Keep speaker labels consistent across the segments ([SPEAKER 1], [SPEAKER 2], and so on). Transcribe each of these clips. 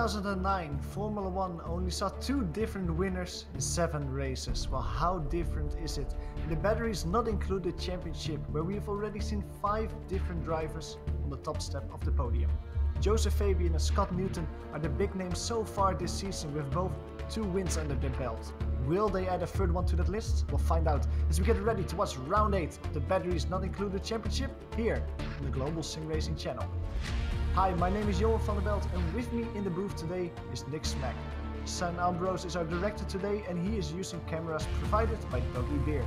[SPEAKER 1] 2009, Formula 1 only saw 2 different winners in 7 races. Well, how different is it? In the batteries not included championship, where we have already seen 5 different drivers on the top step of the podium. Joseph Fabian and Scott Newton are the big names so far this season, with both 2 wins under their belt. Will they add a third one to that list? We'll find out as we get ready to watch round 8 of the batteries not included championship here on the Global SimRacing Channel. Hi, my name is Johan van der Belt, and with me in the booth today is Nick Smack. Sam Ambrose is our director today, and he is using cameras provided by Doggy Beard.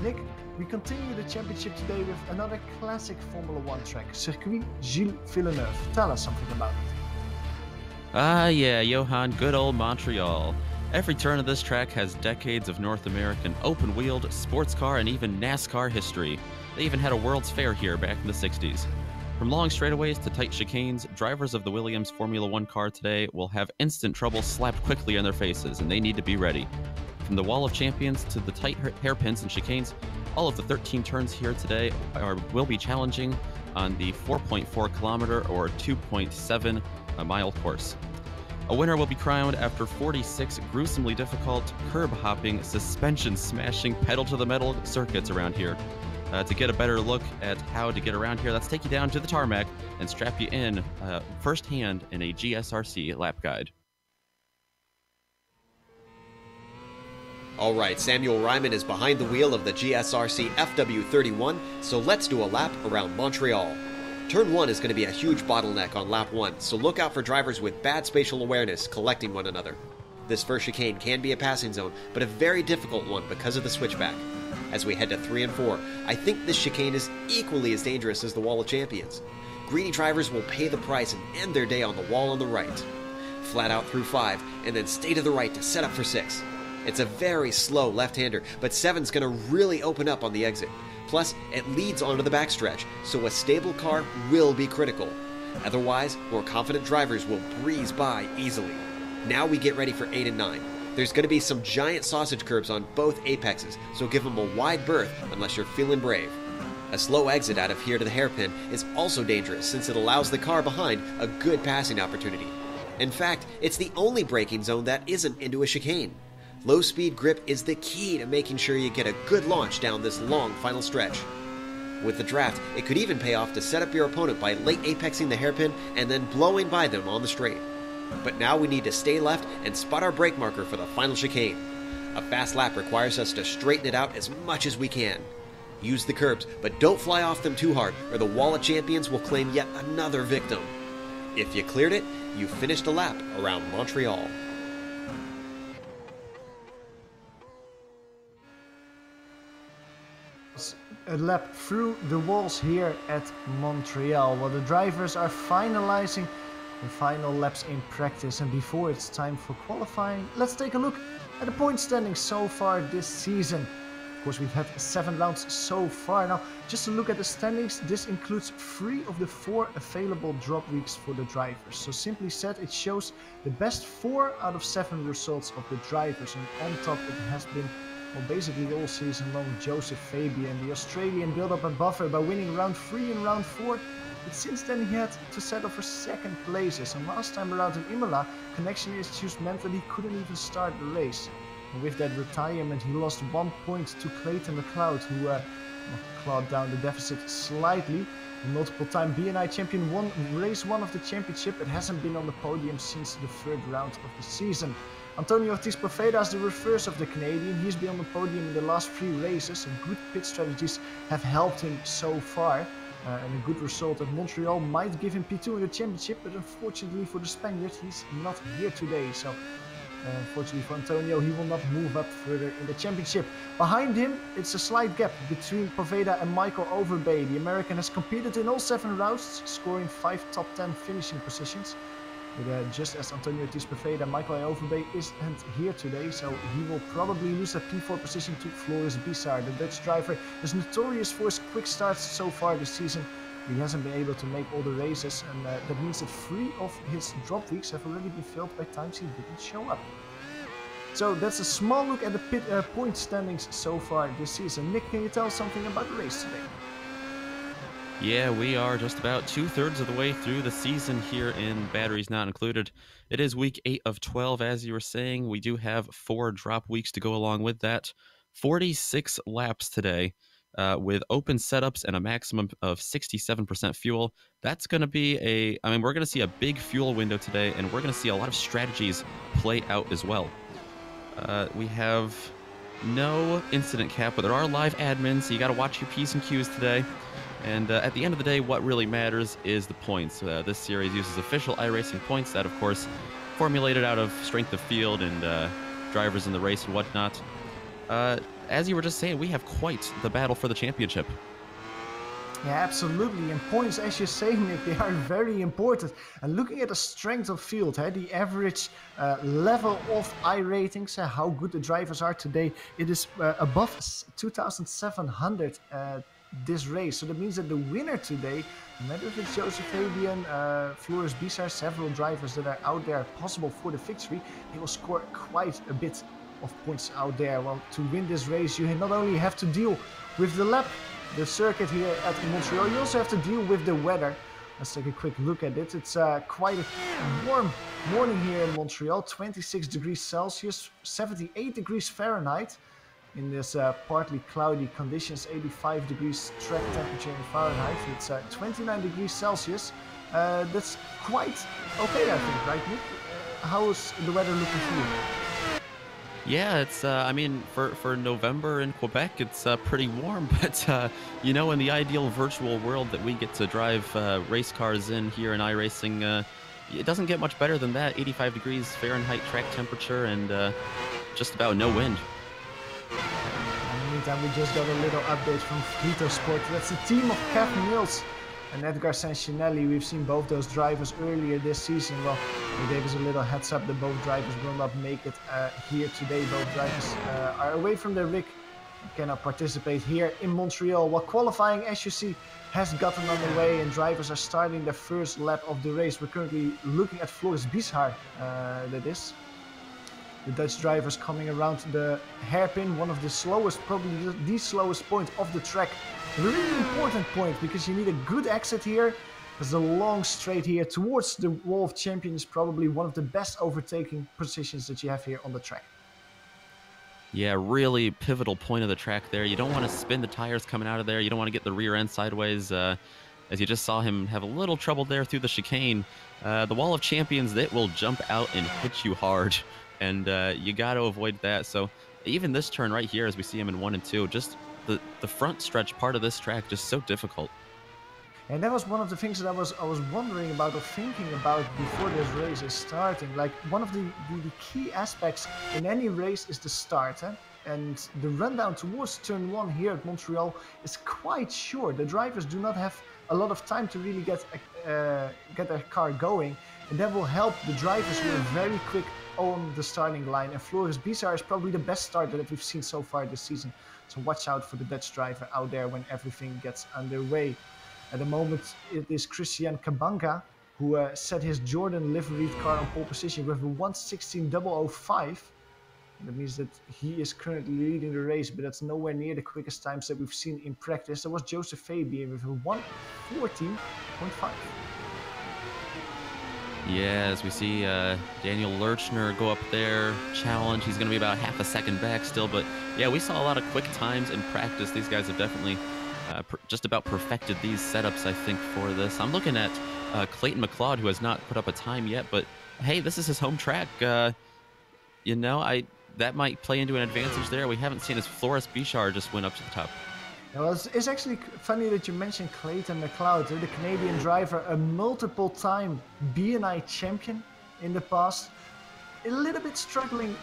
[SPEAKER 1] Nick, we continue the championship today with another classic Formula 1 track, Circuit Gilles Villeneuve. Tell us something about it.
[SPEAKER 2] Yeah, Johan, good old Montreal. Every turn of this track has decades of North American open-wheeled, sports car, and even NASCAR history. They even had a World's Fair here back in the 60s. From long straightaways to tight chicanes, drivers of the Williams Formula 1 car today will have instant trouble slapped quickly in their faces, and they need to be ready. From the Wall of Champions to the tight hairpins and chicanes, all of the 13 turns here today will be challenging on the 4.4 kilometer or 2.7 mile course. A winner will be crowned after 46 gruesomely difficult, curb-hopping, suspension-smashing, pedal-to-the-metal circuits around here. To get a better look at how to get around here, let's take you down to the tarmac and strap you in firsthand in a GSRC lap guide.
[SPEAKER 3] Alright, Samuel Ryman is behind the wheel of the GSRC FW31, so let's do a lap around Montreal. Turn 1 is going to be a huge bottleneck on lap 1, so look out for drivers with bad spatial awareness collecting one another. This first chicane can be a passing zone, but a very difficult one because of the switchback. As we head to 3 and 4, I think this chicane is equally as dangerous as the Wall of Champions. Greedy drivers will pay the price and end their day on the wall on the right. Flat out through 5, and then stay to the right to set up for 6. It's a very slow left-hander, but 7's going to really open up on the exit. Plus, it leads onto the backstretch, so a stable car will be critical. Otherwise, more confident drivers will breeze by easily. Now we get ready for 8 and 9. There's going to be some giant sausage curbs on both apexes, so give them a wide berth unless you're feeling brave. A slow exit out of here to the hairpin is also dangerous since it allows the car behind a good passing opportunity. In fact, it's the only braking zone that isn't into a chicane. Low speed grip is the key to making sure you get a good launch down this long final stretch. With the draft, it could even pay off to set up your opponent by late apexing the hairpin and then blowing by them on the straight. But now we need to stay left and spot our brake marker for the final chicane. A fast lap requires us to straighten it out as much as we can. Use the curbs, but don't fly off them too hard, or the Wall of Champions will claim yet another victim. If you cleared it, you finished a lap around Montreal.
[SPEAKER 1] A lap through the walls here at Montreal, while the drivers are finalizing the final laps in practice, and before it's time for qualifying, let's take a look at the point standings so far this season. Of course, we've had 7 rounds so far. Now, just to look at the standings, this includes 3 of the 4 available drop weeks for the drivers. So simply said, it shows the best 4 out of 7 results of the drivers, and on top it has been, well, basically all season long, Joseph Fabian, the Australian, built up a buffer by winning round 3 and round 4. But since then he had to settle for 2nd places, and last time around in Imola, connection issues meant that he couldn't even start the race. And with that retirement, he lost 1 point to Clayton McLeod, who clawed down the deficit slightly. The multiple-time BNI champion won race 1 of the championship, but hasn't been on the podium since the 3rd round of the season. Antonio Ortiz Poveda is the reverse of the Canadian. He's been on the podium in the last 3 races, and good pit strategies have helped him so far. And a good result at Montreal might give him P2 in the championship, but unfortunately for the Spaniard, he's not here today. So unfortunately for Antonio, he will not move up further in the championship. Behind him, it's a slight gap between Poveda and Michael Overbay. The American has competed in all 7 rounds, scoring 5 top 10 finishing positions. But just as Antonio Ortiz Poveda, Michael Overbay isn't here today, so he will probably lose a P4 position to Floris Bissar. The Dutch driver is notorious for his quick starts so far this season. He hasn't been able to make all the races, and that means that 3 of his drop weeks have already been filled by times he didn't show up. So that's a small look at the point standings so far this season. Nick, can you tell us something about the race today?
[SPEAKER 2] Yeah, we are just about 2/3 of the way through the season here in Batteries Not Included. It is week 8 of 12, as you were saying. We do have 4 drop weeks to go along with that. 46 laps today with open setups and a maximum of 67% fuel. That's going to be we're going to see a big fuel window today, and we're going to see a lot of strategies play out as well. We have no incident cap, but there are live admins, so you got to watch your P's and Q's today. And at the end of the day, what really matters is the points. This series uses official iRacing points that, of course, formulated out of strength of field and drivers in the race and whatnot. As you were just saying, we have quite the battle for the championship.
[SPEAKER 1] Yeah, absolutely. And points, as you say, Nick, they are very important. And looking at the strength of field, the average level of iRatings, how good the drivers are today, it is above 2,700 this race. So that means that the winner today, no matter if it's Joseph Fabian, Floris Bizar, several drivers that are out there possible for the victory, they will score quite a bit of points out there. Well, to win this race, you not only have to deal with the lap, the circuit here at Montreal, you also have to deal with the weather. Let's take a quick look at it. It's quite a warm morning here in Montreal, 26 degrees Celsius, 78 degrees Fahrenheit. In this partly cloudy conditions, 85 degrees track temperature in Fahrenheit. It's 29 degrees Celsius. That's quite okay, I think, right, Nick? How is the weather looking for you?
[SPEAKER 2] Yeah, it's, for November in Quebec, it's pretty warm, but, in the ideal virtual world that we get to drive race cars in here in iRacing, it doesn't get much better than that. 85 degrees Fahrenheit track temperature and just about no wind.
[SPEAKER 1] In the meantime, we just got a little update from Frito Sport. That's the team of Kev Mills and Edgar Sancinelli. We've seen both those drivers earlier this season. Well, they gave us a little heads up that both drivers will not make it here today. Both drivers are away from their rig and cannot participate here in Montreal. While qualifying, as you see, has gotten underway and drivers are starting their first lap of the race. We're currently looking at Floris Bizar, that is. The Dutch drivers coming around the hairpin, one of the slowest, probably the slowest point of the track. A really important point because you need a good exit here. There's a long straight here towards the Wall of Champions, probably one of the best overtaking positions that you have here on the track.
[SPEAKER 2] Yeah, really pivotal point of the track there. You don't want to spin the tires coming out of there. You don't want to get the rear end sideways. As you just saw him have a little trouble there through the chicane. The Wall of Champions, it will jump out and hit you hard. And you got to avoid that. So even this turn right here, as we see him in 1 and 2, just the front stretch part of this track just so difficult.
[SPEAKER 1] And that was one of the things that I was wondering about or thinking about before this race is starting. Like one of the key aspects in any race is the start. And the rundown towards turn 1 here at Montreal is quite short. The drivers do not have a lot of time to really get their car going. And that will help the drivers who are very quick on the starting line. And Floris Bizar is probably the best starter that we've seen so far this season. So watch out for the Dutch driver out there when everything gets underway. At the moment, it is Christian Kabanga who set his Jordan liveried car on pole position with a 1:16.005. That means that he is currently leading the race, but that's nowhere near the quickest times that we've seen in practice. That was Joseph Fabian with a 1:14.5.
[SPEAKER 2] Yeah, as we see Daniel Lurchner go up there, challenge. He's going to be about half a second back still, but yeah, we saw a lot of quick times in practice. These guys have definitely just about perfected these setups, I think, for this. I'm looking at Clayton McLeod, who has not put up a time yet, but hey, this is his home track. That might play into an advantage there. We haven't seen his Floris Bizar just went up to the top.
[SPEAKER 1] Well, it's actually funny that you mentioned Clayton McLeod, the Canadian driver, a multiple-time B&I champion in the past. A little bit struggling.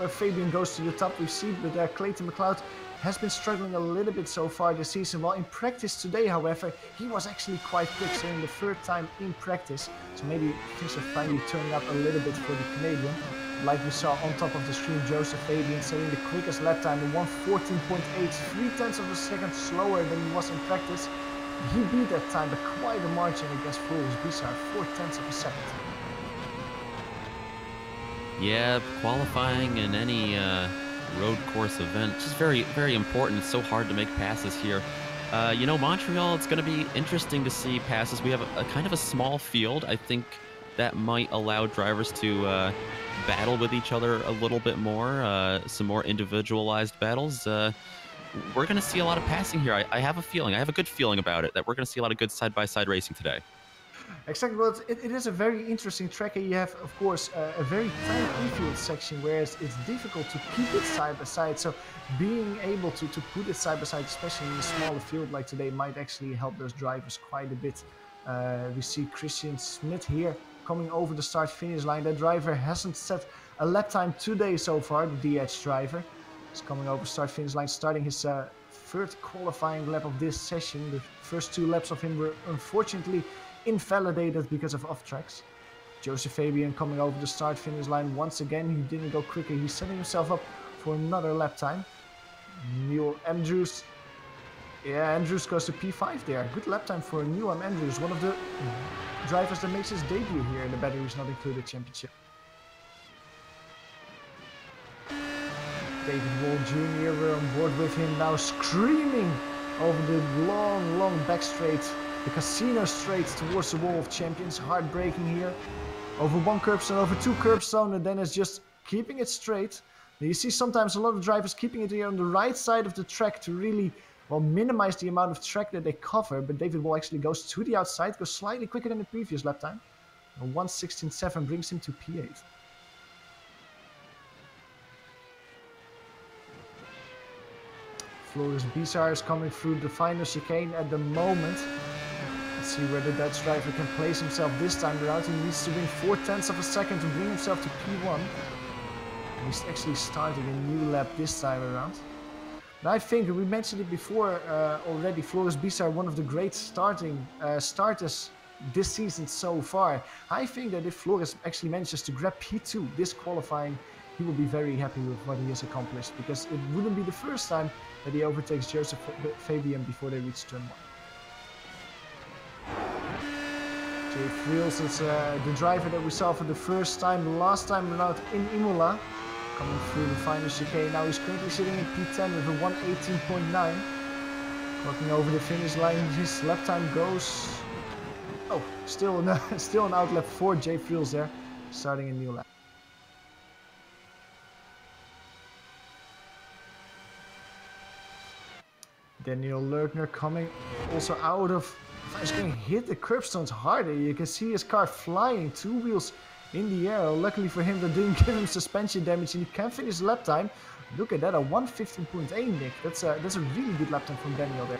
[SPEAKER 1] Fabian goes to the top, we see, but Clayton McLeod has been struggling a little bit so far this season. While in practice today, however, he was actually quite quick, so in the third time in practice. So maybe things are finally turning up a little bit for the Canadian. Like we saw on top of the screen, Joseph Fabian setting the quickest lap time in 1:14.8, 0.3 of a second slower than he was in practice. He beat that time by quite a margin against Floris Bizar, 0.4 of a second.
[SPEAKER 2] Yeah, qualifying in any road course event, just very, very important. It's so hard to make passes here. You know, Montreal, it's going to be interesting to see passes. We have a kind of a small field. I think that might allow drivers to battle with each other a little bit more, some more individualized battles. We're going to see a lot of passing here. I have a feeling, I have a good feeling about it, that we're going to see a lot of good side-by-side racing today.
[SPEAKER 1] Exactly. Well, it is a very interesting track, and you have, of course, a very tight infield section, whereas it's difficult to keep it side by side. So being able to put it side by side, especially in a smaller field like today, might actually help those drivers quite a bit. We see Christian Smith here coming over the start-finish line. That driver hasn't set a lap time today so far, the DH driver. He's coming over start-finish line, starting his third qualifying lap of this session. The first 2 laps of him were unfortunately invalidated because of off-tracks. Joseph Fabian coming over the start-finish line once again. He didn't go quicker. He's setting himself up for another lap time. Neil Andrews. Yeah, Andrews goes to P5 there. Good lap time for Neil Andrews, one of the drivers that makes his debut here in the Batteries Not Included Championship. David Wall Jr. we're on board with him now, screaming over the long back straight, the casino straight towards the Wall of Champions. Heartbreaking here. Over 1 curbstone, over 2 curbstone, and then it's just keeping it straight. Now you see sometimes a lot of drivers keeping it here on the right side of the track to really, well, minimize the amount of track that they cover, but David Wall actually goes to the outside, goes slightly quicker than the previous lap time. 1:16.7 brings him to P8. Floris Bizar is coming through the final chicane at the moment. Let's see where the Dutch driver can place himself this time around. He needs to win 0.4 of a second to bring himself to P1. He's actually starting a new lap this time around. And I think, we mentioned it before already, Floris Bizar, one of the great starters this season so far. I think that if Floris actually manages to grab P2 this qualifying, he will be very happy with what he has accomplished, because it wouldn't be the first time that he overtakes Joseph Fabian before they reach turn 1. Jay Friels is the driver that we saw for the first time last time around in Imola, coming through the final chicane. Now he's currently sitting in P10 with a 1:18.9. Walking over the finish line, his lap time goes... Oh, still an outlap for Jay Friels there, starting a new lap. Daniel Lerkner coming also out of... He's going to hit the curbstones harder. You can see his car flying 2 wheels in the air. Luckily for him, that didn't give him suspension damage, and he can finish lap time. Look at that, a 1:15.8, Nick. That's a really good lap time from Daniel there.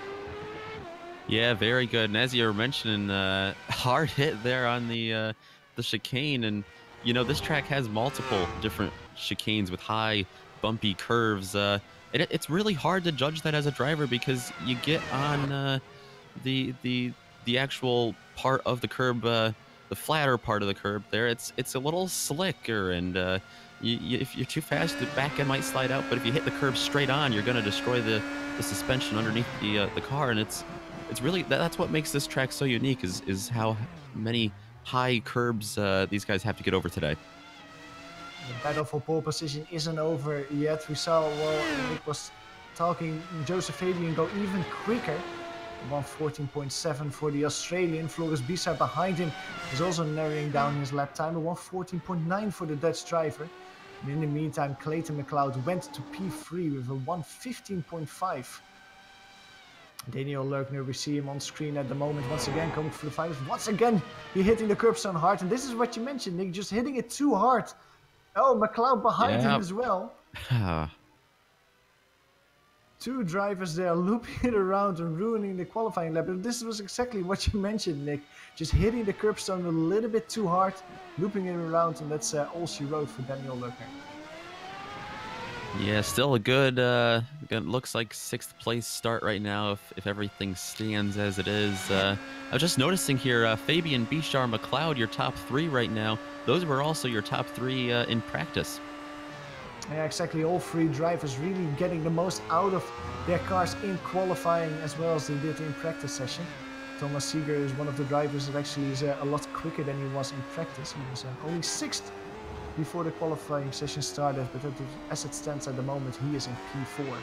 [SPEAKER 2] Yeah, very good. And as you were mentioning, hard hit there on the chicane. And, you know, this track has multiple different chicanes with high, bumpy curves. It's really hard to judge that as a driver, because you get on the actual part of the curb, the flatter part of the curb there. It's a little slicker, and if you're too fast, the back end might slide out. But if you hit the curb straight on, you're going to destroy the suspension underneath the car. And it's really, that's what makes this track so unique, is how many high curbs these guys have to get over today.
[SPEAKER 1] The battle for pole position isn't over yet. We saw, well, Nick was talking, Joseph Fabian go even quicker. 1:14.7 for the Australian. Floris Bizar behind him is also narrowing down his lap time. 1:14.9 for the Dutch driver. And in the meantime, Clayton McLeod went to P3 with a 1:15.5. Daniel Lerkner, we see him on screen at the moment, once again coming through the finals. Once again, he hitting the curbstone hard, and this is what you mentioned, Nick, just hitting it too hard. Oh, McLeod behind him as well. 2 drivers there looping it around and ruining the qualifying lap. But this was exactly what you mentioned, Nick. Just hitting the curbstone a little bit too hard, looping it around, and that's all she wrote for Daniel Lerkner.
[SPEAKER 2] Yeah, still a good, looks like 6th place start right now if everything stands as it is. I was just noticing here, Fabian, Bizar, McLeod, your top 3 right now. Those were also your top 3 in practice.
[SPEAKER 1] Yeah, exactly. All 3 drivers really getting the most out of their cars in qualifying as well as they did in practice session. Thomas Seeger is one of the drivers that actually is a lot quicker than he was in practice. He was only 6th before the qualifying session started, but as it stands at the moment, he is in P4.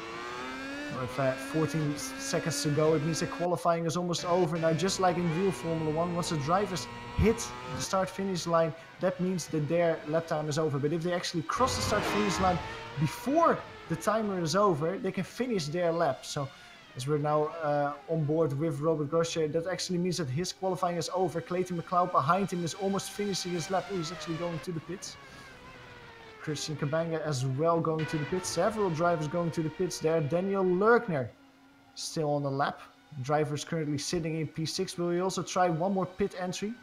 [SPEAKER 1] With 14 seconds to go, it means that qualifying is almost over. Now, just like in real Formula 1, once the drivers hit the start-finish line, that means that their lap time is over. But if they actually cross the start-finish line before the timer is over, they can finish their lap. So, as we're now on board with Robert Grosjean, that actually means that his qualifying is over. Clayton McLeod behind him is almost finishing his lap. Oh, he's actually going to the pits. Christian Kabanga as well going to the pits. Several drivers going to the pits there. Daniel Lerkner still on the lap. Driver is currently sitting in P6. Will he also try one more pit entry?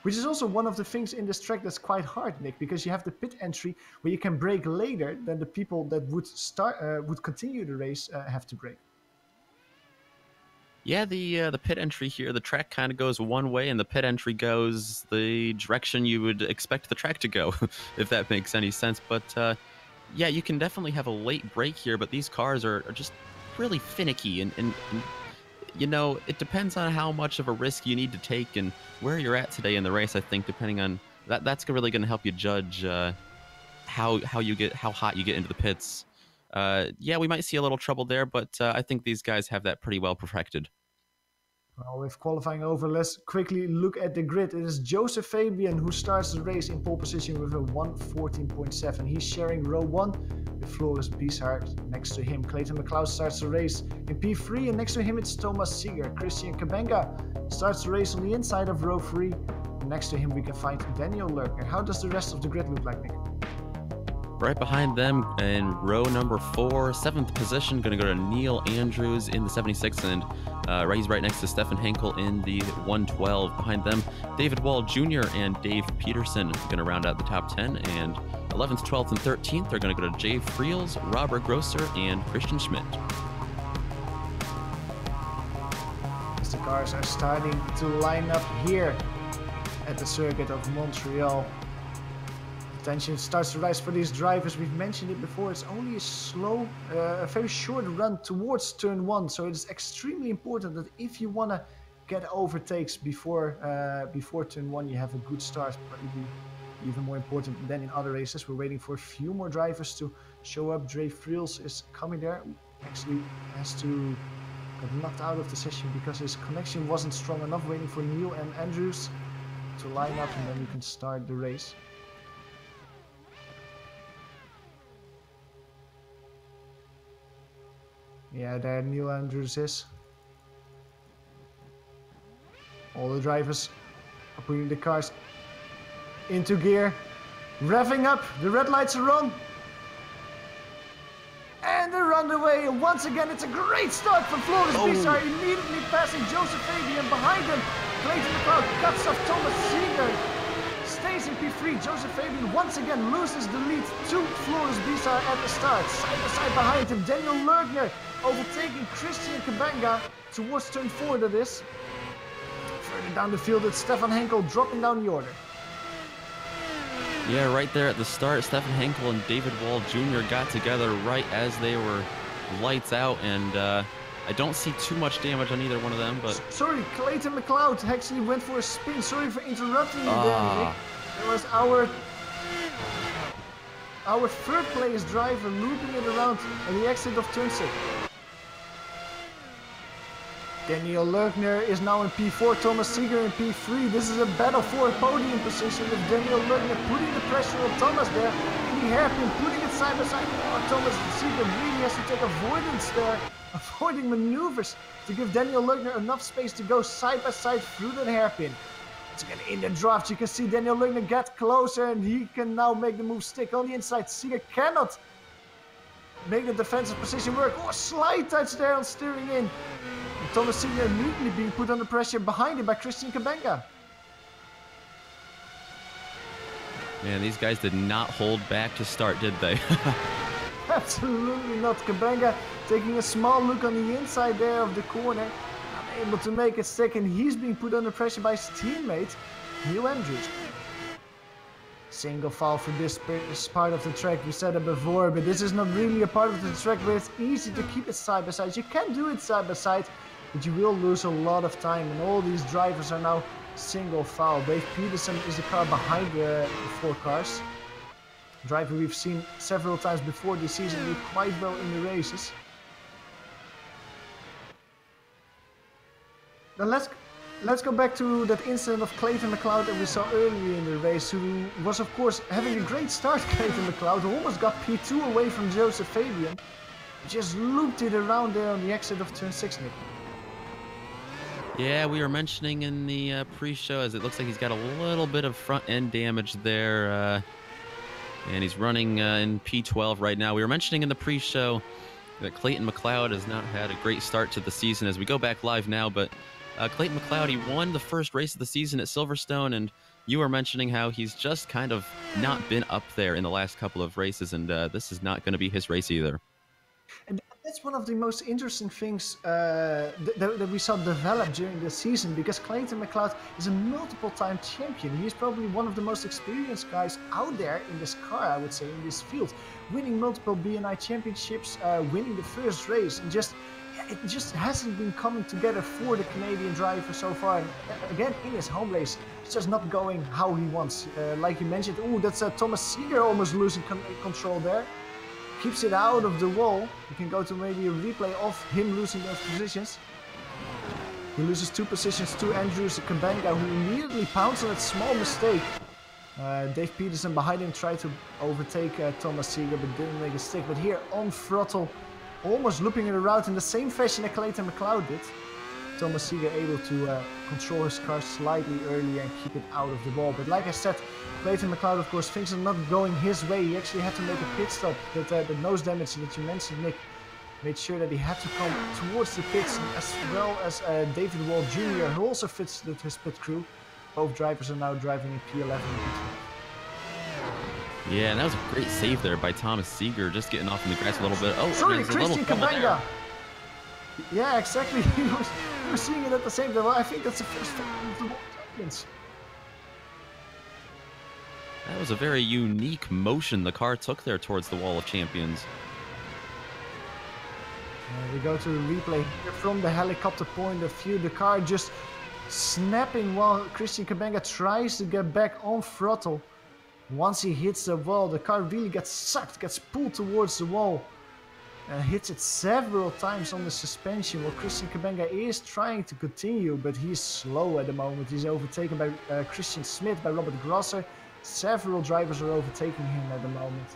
[SPEAKER 1] Which is also one of the things in this track that's quite hard, Nick, because you have the pit entry where you can brake later than the people that would continue the race have to brake.
[SPEAKER 2] Yeah, the pit entry here, the track kind of goes one way, and the pit entry goes the direction you would expect the track to go, if that makes any sense. But yeah, you can definitely have a late break here, but these cars are just really finicky, and you know, it depends on how much of a risk you need to take and where you're at today in the race. I think depending on that's really going to help you judge how hot you get into the pits. Yeah, we might see a little trouble there, but I think these guys have that pretty well perfected.
[SPEAKER 1] Well, with qualifying over, let's quickly look at the grid. It is Joseph Fabian who starts the race in pole position with a 1:14.7. He's sharing row 1 with Floris Bieshart next to him. Clayton McLeod starts the race in P3, and next to him it's Thomas Seeger. Christian Kabenga starts the race on the inside of row 3. And next to him we can find Daniel Lerkner. How does the rest of the grid look like, Nick?
[SPEAKER 2] Right behind them in row number 4, 7th position, going to go to Neil Andrews in the 76, and he's right next to Stefan Henkel in the 112. Behind them, David Wall Jr. and Dave Peterson going to round out the top 10, and 11th, 12th, and 13th are going to go to Jay Friels, Robert Grosser, and Christian Schmidt.
[SPEAKER 1] As the cars are starting to line up here at the circuit of Montreal, tension starts to rise for these drivers. We've mentioned it before, it's only a very short run towards turn 1, so it is extremely important that if you want to get overtakes before turn 1, you have a good start. Probably even more important than in other races. We're waiting for a few more drivers to show up. Dre Friels is coming there. Actually has to get knocked out of the session because his connection wasn't strong enough. Waiting for Neil and Andrews to line up, and then we can start the race. Yeah, there Neil Andrews is. All the drivers are putting the cars into gear. Revving up, the red lights are on. And they're underway. And once again, it's a great start from Floris Bieshart, immediately passing Joseph Fabian. Behind him, Clayton McLeod cuts off Thomas Seeger. Stays in P3. Joseph Fabian once again loses the lead to Floris Bieshart at the start. Side by side behind him, Daniel Lerkner overtaking Christian Kabanga towards turn 4, that is. Further down the field, it's Stefan Henkel dropping down the order.
[SPEAKER 2] Yeah, right there at the start, Stefan Henkel and David Wall Jr. got together right as they were lights out, and I don't see too much damage on either one of them, but...
[SPEAKER 1] Sorry, Clayton McLeod actually went for a spin. Sorry for interrupting you there, Nick. It was our third place driver looping it around at the exit of turn 6. Daniel Lerkner is now in P4, Thomas Seeger in P3. This is a battle for a podium position with Daniel Lerkner putting the pressure on Thomas there. In the hairpin, putting it side by side. Oh, Thomas Seeger really has to take avoidance there, avoiding maneuvers to give Daniel Lerkner enough space to go side by side through that hairpin. Once again, in the draft, you can see Daniel Lerkner get closer, and he can now make the move stick on the inside. Seeger cannot make the defensive position work. Oh, slight touch there on steering in. And Thomas Seeger immediately being put under pressure behind him by Christian Kabenga.
[SPEAKER 2] Man, these guys did not hold back to start, did they?
[SPEAKER 1] Absolutely not. Kabenga taking a small look on the inside there of the corner. Unable to make it stick, and he's being put under pressure by his teammate, Neil Andrews. Single foul for this part of the track. We said it before, but this is not really a part of the track where it's easy to keep it side by side. You can do it side by side, but you will lose a lot of time, and all these drivers are now single foul. Dave Peterson is the car behind the 4 cars. Driver we've seen several times before this season, did quite well in the races. Then let's go back to that incident of Clayton McLeod that we saw earlier in the race, who was of course having a great start. Clayton McLeod, who almost got P2 away from Joseph Fabian, just looped it around there on the exit of turn 6, Nick.
[SPEAKER 2] Yeah, we were mentioning in the pre-show, as it looks like he's got a little bit of front-end damage there, and he's running in P12 right now. We were mentioning in the pre-show that Clayton McLeod has not had a great start to the season as we go back live now, but Clayton McLeod, he won the first race of the season at Silverstone, and you were mentioning how he's just kind of not been up there in the last couple of races, and this is not going to be his race either.
[SPEAKER 1] And that's one of the most interesting things that we saw develop during the season, because Clayton McLeod is a multiple-time champion. He's probably one of the most experienced guys out there in this car, I would say, in this field, winning multiple BNI championships, winning the first race, and it just hasn't been coming together for the Canadian driver so far. And again, in his home race, it's just not going how he wants. Like you mentioned, that's Thomas Seeger almost losing control there. Keeps it out of the wall. You can go to maybe a replay of him losing those positions. He loses 2 positions to Andrews Kabenga, who immediately pounced on that small mistake. Dave Peterson behind him tried to overtake Thomas Seeger, but didn't make a stick. But here on throttle, almost looping it around in the same fashion that Clayton McLeod did. Thomas Seeger able to control his car slightly earlier and keep it out of the wall. But like I said, Clayton McLeod, of course, things are not going his way. He actually had to make a pit stop. That the nose damage that you mentioned, Nick, made sure that he had to come towards the pits, as well as David Wall Jr., who also fits with his pit crew. Both drivers are now driving in P11 and P12.
[SPEAKER 2] Yeah, and that was a great save there by Thomas Seeger, just getting off in the grass a little bit. Oh,
[SPEAKER 1] sorry, Christian Kabenga. Yeah, exactly. He was seeing it at the same time. Well, I think that's the first time of the World Champions.
[SPEAKER 2] That was a very unique motion the car took there towards the Wall of Champions.
[SPEAKER 1] We go to the replay here from the helicopter point of view. The car just snapping while Christian Kabenga tries to get back on throttle. Once he hits the wall, the car really gets sucked, gets pulled towards the wall. And hits it several times on the suspension, while Christian Kabenga is trying to continue, but he's slow at the moment. He's overtaken by Christian Smith, by Robert Grosser. Several drivers are overtaking him at the moment.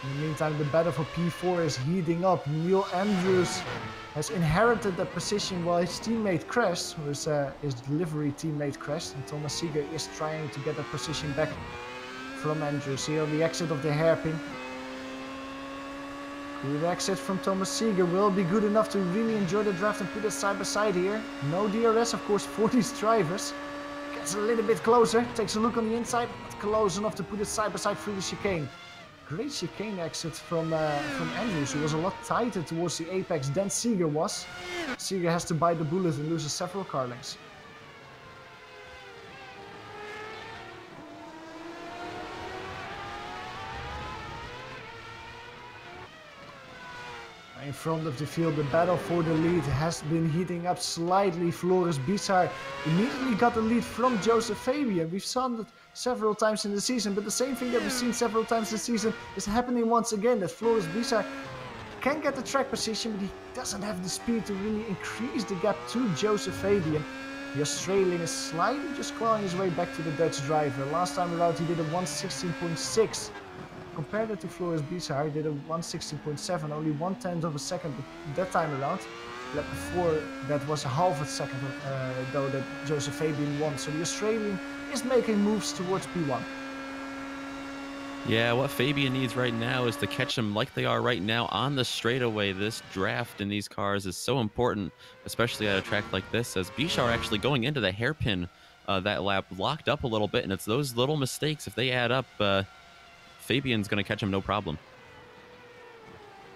[SPEAKER 1] In the meantime, the battle for P4 is heating up. Neil Andrews has inherited that position while his teammate crashed, his delivery teammate crashed, and Thomas Seeger is trying to get that position back from Andrews here on the exit of the hairpin. Good exit from Thomas Seeger will be good enough to really enjoy the draft and put it side by side here. No DRS, of course, for these drivers. Gets a little bit closer, takes a look on the inside, but close enough to put it side by side through the chicane. Great chicane exit from Andrews, who was a lot tighter towards the apex than Seeger was. Seeger has to bite the bullet and loses several car lengths. In front of the field, the battle for the lead has been heating up slightly. Floris Bizar immediately got the lead from Joseph Fabian. We've seen it several times in the season, but the same thing that we've seen several times this season is happening once again, that Floris Bizar can get the track position, but he doesn't have the speed to really increase the gap to Joseph Fabian. The Australian is slightly just clawing his way back to the Dutch driver. Last time around he did a 1:16.6. Compared it to Floris Bizar, he did a 1:16.7, only 1/10 of a second that time around. Lap before that was a half a second though that Joseph Fabian won. So the Australian is making moves towards P1.
[SPEAKER 2] Yeah, what Fabian needs right now is to catch them like they are right now on the straightaway. This draft in these cars is so important, especially at a track like this, as Bizar actually going into the hairpin that lap locked up a little bit, and it's those little mistakes, if they add up, Fabian's going to catch him no problem.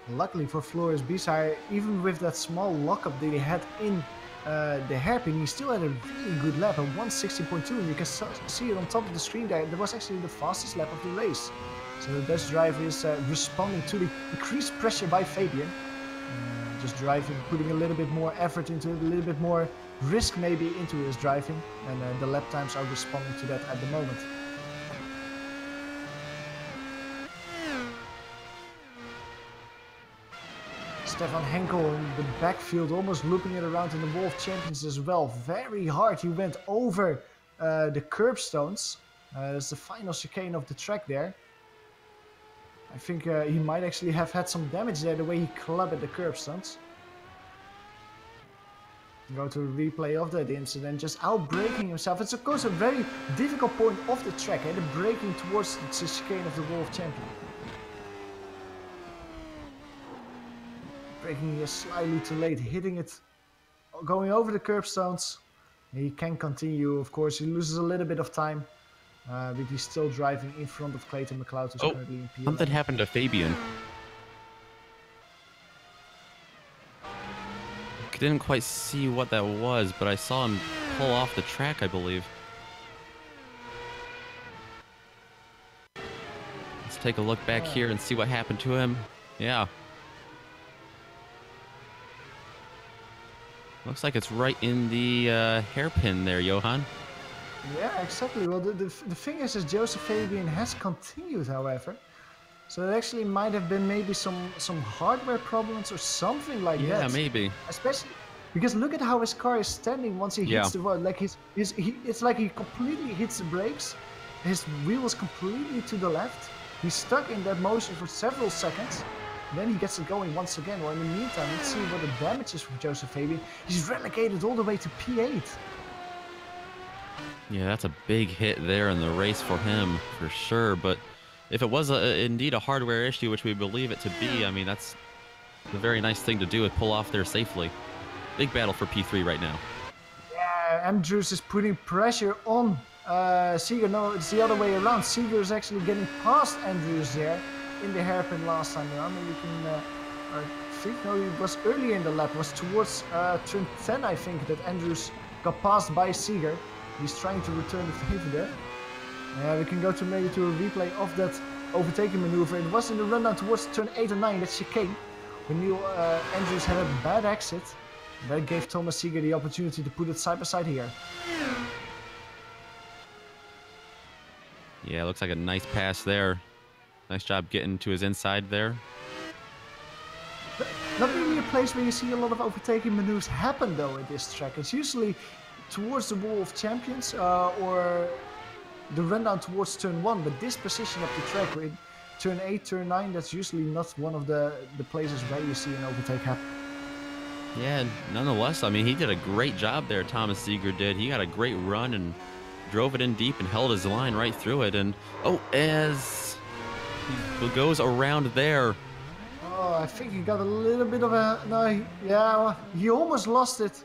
[SPEAKER 1] Luckily for Floris Bizar, even with that small lockup that he had in the hairpin, he still had a really good lap, a 1:16.2, and you can see it on top of the screen there. That was actually the fastest lap of the race. So the Dutch driver is responding to the increased pressure by Fabian. Just driving, putting a little bit more effort into it, a little bit more risk maybe into his driving, and the lap times are responding to that at the moment. Stefan Henkel in the backfield, almost looping it around in the World Champions as well. Very hard. He went over the curbstones. That's the final chicane of the track there. I think he might actually have had some damage there, the way he clubbed the curbstones. Go to a replay of that incident, just out-braking himself. It's of course a very difficult point of the track, the braking towards the chicane of the World Champion. Braking here slightly too late, hitting it, going over the curbstones. He can continue, of course. He loses a little bit of time, but he's still driving in front of Clayton McLeod, who's currently in P11.
[SPEAKER 2] Something happened to Fabian. Didn't quite see what that was, but I saw him pull off the track, I believe. Let's take a look back here and see what happened to him. Yeah. Looks like it's right in the hairpin there, Johan.
[SPEAKER 1] Yeah, exactly. Well, the thing is Joseph Fabian has continued, however. So it actually might have been maybe some hardware problems or something like that.
[SPEAKER 2] Yeah, maybe.
[SPEAKER 1] Especially because look at how his car is standing once he hits the road. Like it's like he completely hits the brakes. His wheel is completely to the left. He's stuck in that motion for several seconds. Then he gets it going once again. Well, in the meantime, let's see what the damage is from Joseph Fabian. He's relegated all the way to P8.
[SPEAKER 2] Yeah, that's a big hit there in the race for him, for sure. But if it was indeed a hardware issue, which we believe it to be, I mean, that's a very nice thing to do, is pull off there safely. Big battle for P3 right now.
[SPEAKER 1] Yeah, Andrews is putting pressure on Seeger. No, it's the other way around. Seeger is actually getting past Andrews there in the hairpin last time around. And we can, I think, no, it was early in the lap. It was towards turn 10, I think, that Andrews got passed by Seeger. He's trying to return the favor there. We can go to maybe to a replay of that overtaking maneuver. It was in the rundown towards turn 8 and 9, that chicane, when Neil Andrews had a bad exit. That gave Thomas Seeger the opportunity to put it side by side here.
[SPEAKER 2] Yeah, looks like a nice pass there. Nice job getting to his inside there.
[SPEAKER 1] Not really a place where you see a lot of overtaking maneuvers happen though at this track. It's usually towards the Wall of Champions or the rundown towards turn 1, but this position of the track, with turn 8, turn 9, that's usually not one of the places where you see an overtake happen.
[SPEAKER 2] Yeah, nonetheless, I mean, he did a great job there, Thomas Seeger did. He got a great run and drove it in deep and held his line right through it. And, as he goes around there.
[SPEAKER 1] Oh, I think he got a little bit of a... No, yeah, he almost lost it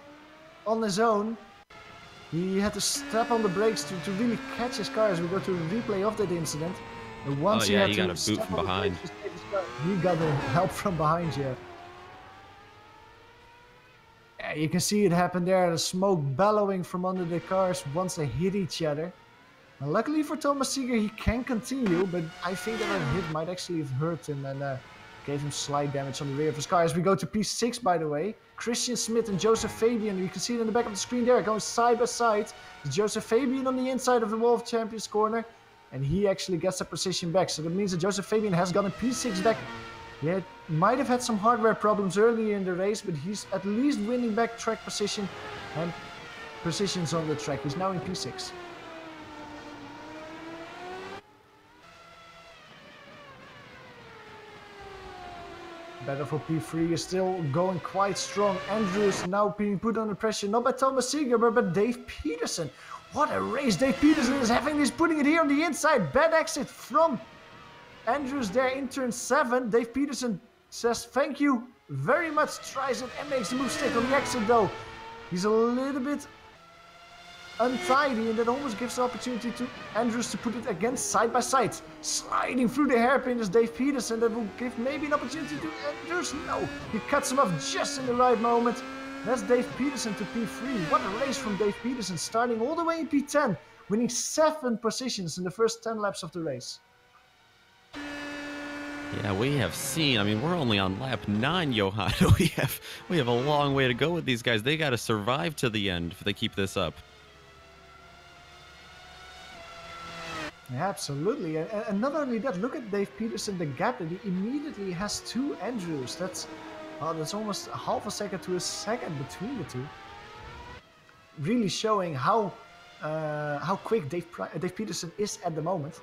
[SPEAKER 1] on his own. He had to step on the brakes to really catch his car as we go to a replay of that incident. And once
[SPEAKER 2] he got a boot from behind.
[SPEAKER 1] He got the help from behind, yeah. Yeah, you can see it happen there, the smoke bellowing from under the cars once they hit each other. And luckily for Thomas Seeger, he can continue, but I think that hit might actually have hurt him and gave him slight damage on the rear of his car. As we go to P6, by the way, Christian Smith and Joseph Fabian, you can see it in the back of the screen there, going side by side. Joseph Fabian on the inside of the Wall of Champions corner, and he actually gets the position back. So that means that Joseph Fabian has gotten P6 back. He might have had some hardware problems earlier in the race, but he's at least winning back track position and positions on the track. He's now in P6. Battle for P3 is still going quite strong. Andrews now being put under pressure, not by Thomas Seeger, but by Dave Peterson. What a race Dave Peterson is having. He's putting it here on the inside. Bad exit from Andrews there in turn 7. Dave Peterson says thank you very much, tries it and makes the move stick on the exit though. He's a little bit untidy, and that almost gives the opportunity to Andrews to put it again side by side. Sliding through the hairpin is Dave Peterson. That will give maybe an opportunity to Andrews. No, he cuts him off just in the right moment. That's Dave Peterson to P3. What a race from Dave Peterson, starting all the way in P10, winning 7 positions in the first 10 laps of the race.
[SPEAKER 2] Yeah, we have seen, I mean, we're only on lap 9, Johan. We have a long way to go with these guys. They got to survive to the end if they keep this up.
[SPEAKER 1] Yeah, absolutely. And not only that, look at Dave Peterson, the gap that he immediately has to Andrews. That's Oh, that's almost half a second to a second between the two. Really showing how quick Dave Peterson is at the moment.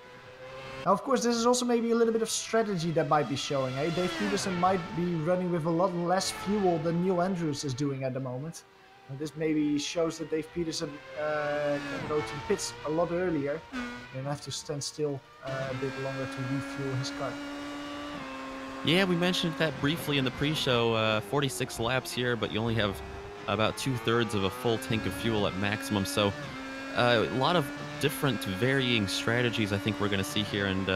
[SPEAKER 1] Now, of course, this is also maybe a little bit of strategy that might be showing. Eh? Dave Peterson might be running with a lot less fuel than Neil Andrews is doing at the moment. And this maybe shows that Dave Peterson can go to the pits a lot earlier and have to stand still a bit longer to refuel his car.
[SPEAKER 2] Yeah, we mentioned that briefly in the pre-show. 46 laps here, but you only have about 2/3 of a full tank of fuel at maximum. So a lot of different varying strategies I think we're going to see here. And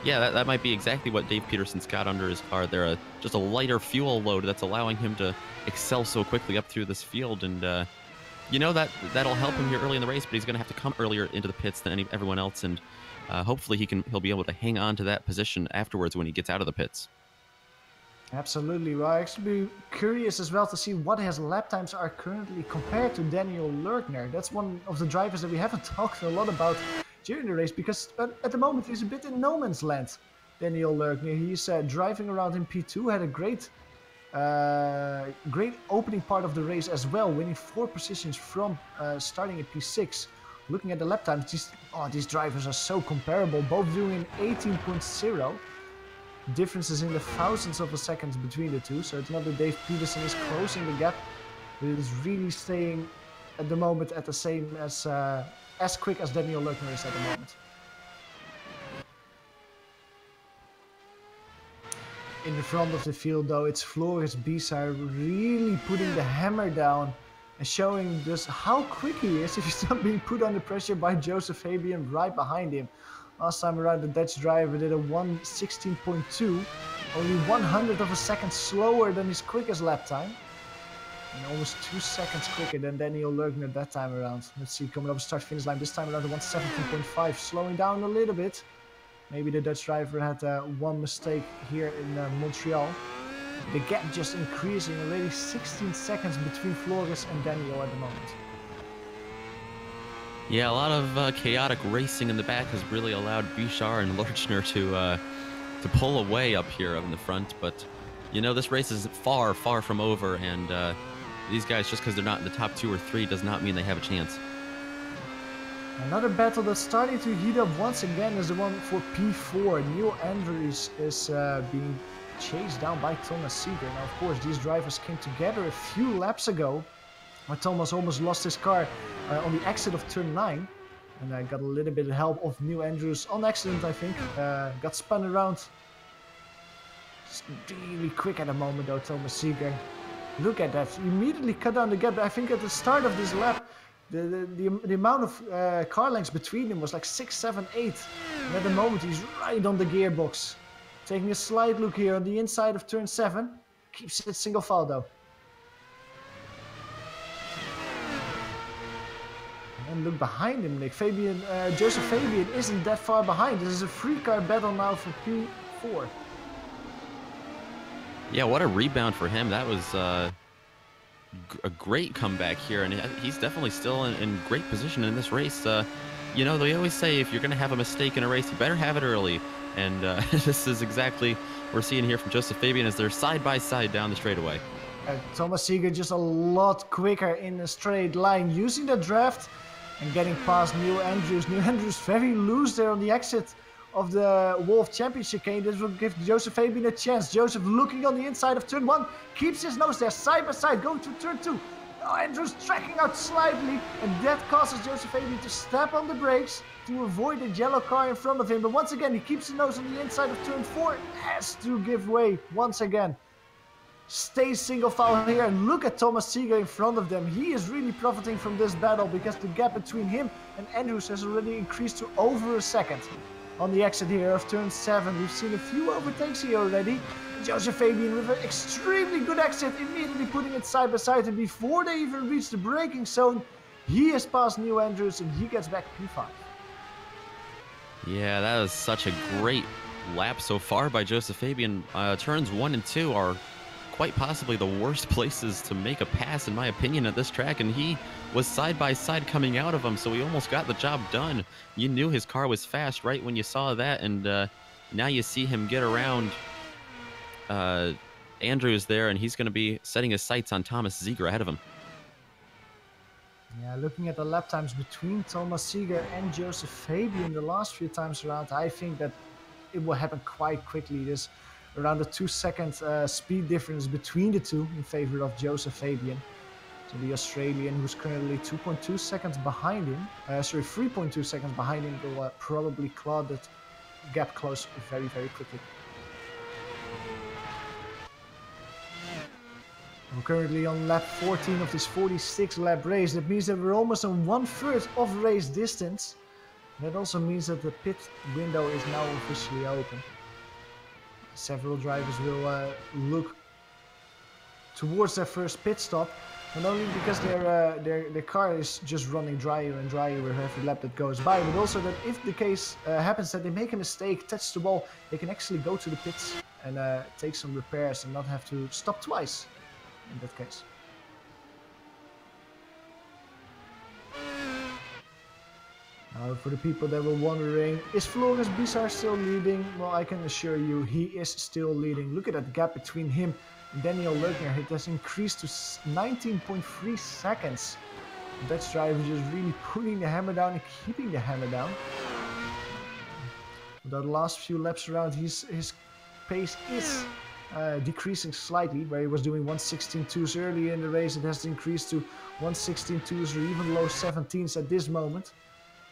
[SPEAKER 2] yeah, that might be exactly what Dave Peterson's got under his car there. Just a lighter fuel load that's allowing him to excel so quickly up through this field. And you know, that'll help him here early in the race, but he's going to have to come earlier into the pits than everyone else. And hopefully he'll be able to hang on to that position afterwards when he gets out of the pits.
[SPEAKER 1] Absolutely. Well, I actually be curious as well to see what his lap times are currently compared to Daniel Lerchner. That's one of the drivers that we haven't talked a lot about during the race, because at the moment he's a bit in no man's land. Daniel Lerchner, he's driving around in P2, had a great opening part of the race as well, winning 4 positions from starting at P6. Looking at the lap times, these drivers are so comparable, both doing an 18.0. Differences in the thousandths of a second between the two, so it's not that Dave Peterson is closing the gap, but it is really staying at the moment at the same as quick as Daniel Lerchner is at the moment. In the front of the field though, it's Floris Bizar really putting the hammer down and showing just how quick he is if he's not being put under pressure by Joseph Fabian right behind him. Last time around, the Dutch driver did a 1:16.2, only 100th of a second slower than his quickest lap time, and almost 2 seconds quicker than Daniel Lerchner that time around. Let's see, coming up start-finish line, this time around the 1:17.5, slowing down a little bit. Maybe the Dutch driver had one mistake here in Montreal. The gap just increasing, already 16 seconds between Floris and Daniel at the moment.
[SPEAKER 2] Yeah, a lot of chaotic racing in the back has really allowed Bichar and Lerchner to pull away up here in the front. But, you know, this race is far, far from over. And these guys, just because they're not in the top 2 or 3, does not mean they have a chance.
[SPEAKER 1] Another battle that's starting to heat up once again is the one for P4. Neil Andrews is being chased down by Thomas Seeger. Now, of course, these drivers came together a few laps ago, where Thomas almost lost his car on the exit of turn 9, and I got a little bit of help of Neil Andrews on accident, I think. Got spun around. It's really quick at the moment though, Thomas Seeger. Look at that, he immediately cut down the gap. I think at the start of this lap, the amount of car lengths between them was like 6, 7, 8. And at the moment he's right on the gearbox. Taking a slight look here on the inside of turn 7. Keeps it single file though. And look behind him, Nick. Joseph Fabian isn't that far behind. This is a 3-car battle now for P4.
[SPEAKER 2] Yeah, what a rebound for him. That was a great comeback here, and he's definitely still in great position in this race. You know, they always say if you're going to have a mistake in a race, you better have it early. And this is exactly what we're seeing here from Joseph Fabian as they're side by side down the straightaway.
[SPEAKER 1] Thomas Seeger just a lot quicker in a straight line, using the draft and getting past Neil Andrews. Neil Andrews very loose there on the exit of the Wolf Championship chicane. This will give Joseph Fabian a chance. Joseph looking on the inside of turn 1, keeps his nose there, side by side, going to turn 2. Andrews tracking out slightly, and that causes Joseph Fabian to step on the brakes to avoid the yellow car in front of him. But once again, he keeps the nose on the inside of turn 4, has to give way once again. Stays single file here, and look at Thomas Seeger in front of them. He is really profiting from this battle because the gap between him and Andrews has already increased to over a second. On the exit here of turn 7, we've seen a few overtakes here already. Joseph Fabian with an extremely good exit, immediately putting it side by side, and before they even reach the braking zone, he has passed Neil Andrews and he gets back P5.
[SPEAKER 2] Yeah, that was such a great lap so far by Joseph Fabian. Turns 1 and 2 are quite possibly the worst places to make a pass, in my opinion, at this track, and he was side by side coming out of them, so he almost got the job done. You knew his car was fast right when you saw that, and now you see him get around Andrews there, and he's going to be setting his sights on Thomas Ziegler ahead of him.
[SPEAKER 1] Yeah, looking at the lap times between Thomas Ziegler and Joseph Fabian the last few times around, I think that it will happen quite quickly. There's around a 2-second speed difference between the two in favor of Joseph Fabian. So the Australian, who's currently 2.2 seconds behind him, 3.2 seconds behind him, will probably claw that gap close very, very quickly. We're currently on lap 14 of this 46-lap race. That means that we're almost on 1/3 of race distance. That also means that the pit window is now officially open. Several drivers will look towards their first pit stop, not only because their car is just running drier and drier with every lap that goes by, but also that if the case happens that they make a mistake, touch the wall, they can actually go to the pits and take some repairs and not have to stop twice in that case. Now, for the people that were wondering, is Floris Bizar still leading? Well, I can assure you he is still leading. Look at that gap between him and Daniel Leukner. It has increased to 19.3 seconds. The Dutch driver just really putting the hammer down and keeping the hammer down. The last few laps around, his pace is decreasing slightly. Where he was doing 1:16.2s earlier in the race, it has increased to 1:16.2s or even low 17s at this moment.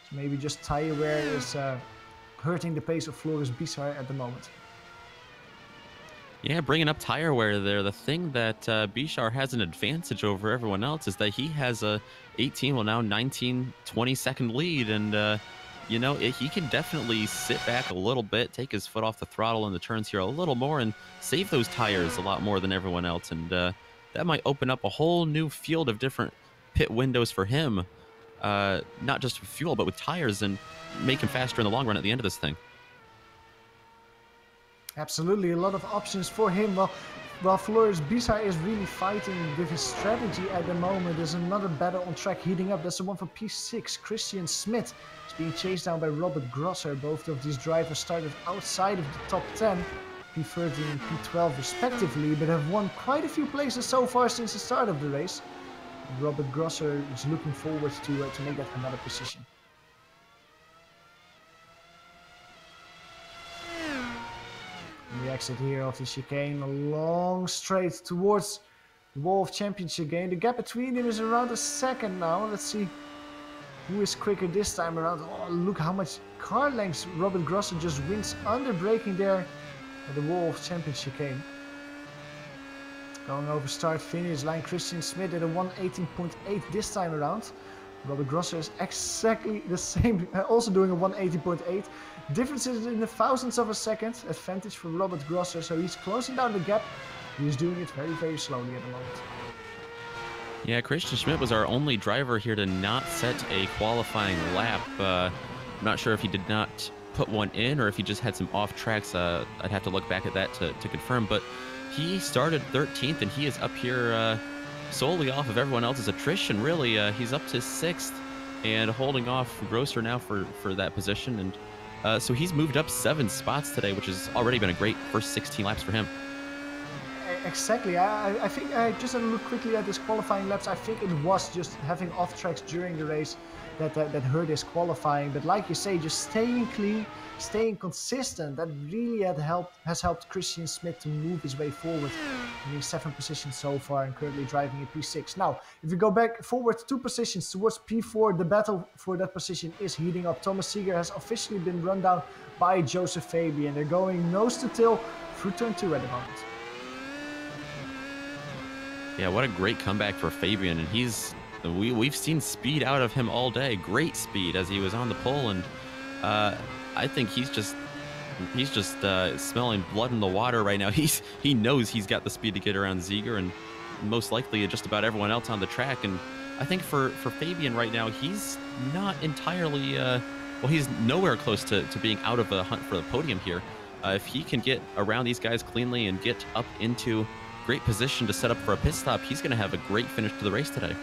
[SPEAKER 1] So maybe just tire wear is hurting the pace of Floris Bizar at the moment.
[SPEAKER 2] Yeah, bringing up tire wear there. The thing that Bizar has an advantage over everyone else is that he has a 18, well now 19, 20-second lead, and you know, he can definitely sit back a little bit, take his foot off the throttle in the turns here a little more, and save those tires a lot more than everyone else. And that might open up a whole new field of different pit windows for him, not just with fuel, but with tires, and make him faster in the long run at the end of this thing.
[SPEAKER 1] Absolutely, a lot of options for him. While Floris Bizar is really fighting with his strategy at the moment, there's another battle on track heating up. That's the one for P6. Christian Smith is being chased down by Robert Grosser. Both of these drivers started outside of the top 10, P13 and P12 respectively, but have won quite a few places so far since the start of the race. Robert Grosser is looking forward to make that another position. The exit here of the chicane, a long straight towards the wall of championship gain. The gap between them is around a second now. Let's see who is quicker this time around. Oh, look how much car lengths Robert Grosser just wins under braking there at the wall of championship chicane. Going over start finish line, Christian Smith at a 1:18.8 this time around. Robert Grosser is exactly the same, also doing a 1:18.8. Differences in the thousandths of a second. Advantage for Robert Grosser, so he's closing down the gap. He's doing it very, very slowly at the moment.
[SPEAKER 2] Yeah, Christian Schmidt was our only driver here to not set a qualifying lap. I'm not sure if he did not put one in or if he just had some off tracks. I'd have to look back at that to confirm, but he started 13th and he is up here solely off of everyone else's attrition, really. He's up to 6th and holding off Grosser now for that position. And so he's moved up 7 spots today, which has already been a great first 16 laps for him.
[SPEAKER 1] Exactly. I think I just had a look quickly at his qualifying laps. I think it was just having off tracks during the race that hurt his qualifying. But like you say, just staying clean, staying consistent, that really has helped Christian Smith to move his way forward. And he's 7th position so far and currently driving in P6. Now, if we go back forward 2 positions towards P4, the battle for that position is heating up. Thomas Ziegler has officially been run down by Joseph Fabian. They're going nose to tail through turn 2 at the moment.
[SPEAKER 2] Yeah, what a great comeback for Fabian, and we've seen speed out of him all day. Great speed as he was on the pole, and I think he's just smelling blood in the water right now. He knows he's got the speed to get around Ziegler and most likely just about everyone else on the track. And I think for Fabian right now, he's not entirely well, he's nowhere close to being out of a hunt for the podium here. If he can get around these guys cleanly and get up into great position to set up for a pit stop, he's going to have a great finish to the race today.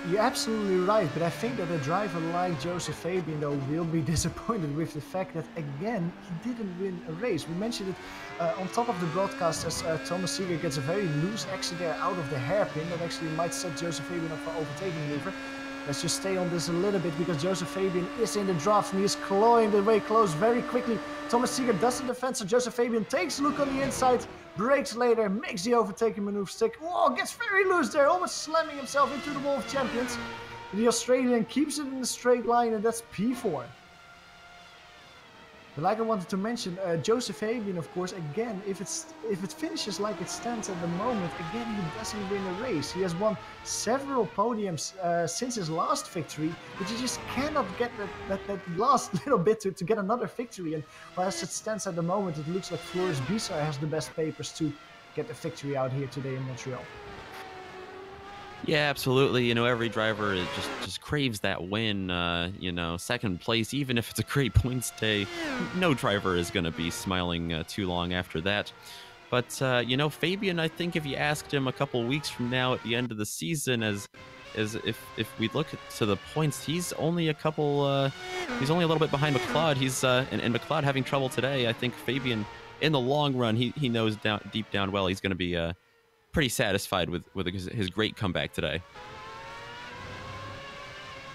[SPEAKER 1] You're absolutely right, but I think that a driver like Joseph Fabian, though, will be disappointed with the fact that, again, he didn't win a race. We mentioned it on top of the broadcast as Thomas Seeger gets a very loose exit there out of the hairpin that actually might set Joseph Fabian up for overtaking maneuver. Let's just stay on this a little bit because Joseph Fabian is in the draft and he is clawing the way close very quickly. Thomas Seeger does the defense, so Joseph Fabian takes a look on the inside, brakes later, makes the overtaking maneuver stick. Whoa, gets very loose there, almost slamming himself into the wall of champions. The Australian keeps it in a straight line, and that's P4. But like I wanted to mention, Joseph Fabian, of course, again, if it finishes like it stands at the moment, again, he doesn't win a race. He has won several podiums since his last victory, but he just cannot get that last little bit to get another victory. And well, as it stands at the moment, it looks like Floris Bizar has the best papers to get a victory out here today in Montreal.
[SPEAKER 2] Yeah, absolutely. You know, every driver just craves that win. You know, second place, even if it's a great points day, no driver is going to be smiling too long after that. But you know, Fabian, I think if you asked him a couple weeks from now at the end of the season, as if we look to the points, he's only a couple. He's only a little bit behind McLeod. He's and McLeod having trouble today. I think Fabian, in the long run, he knows deep down well he's going to be pretty satisfied with his great comeback today.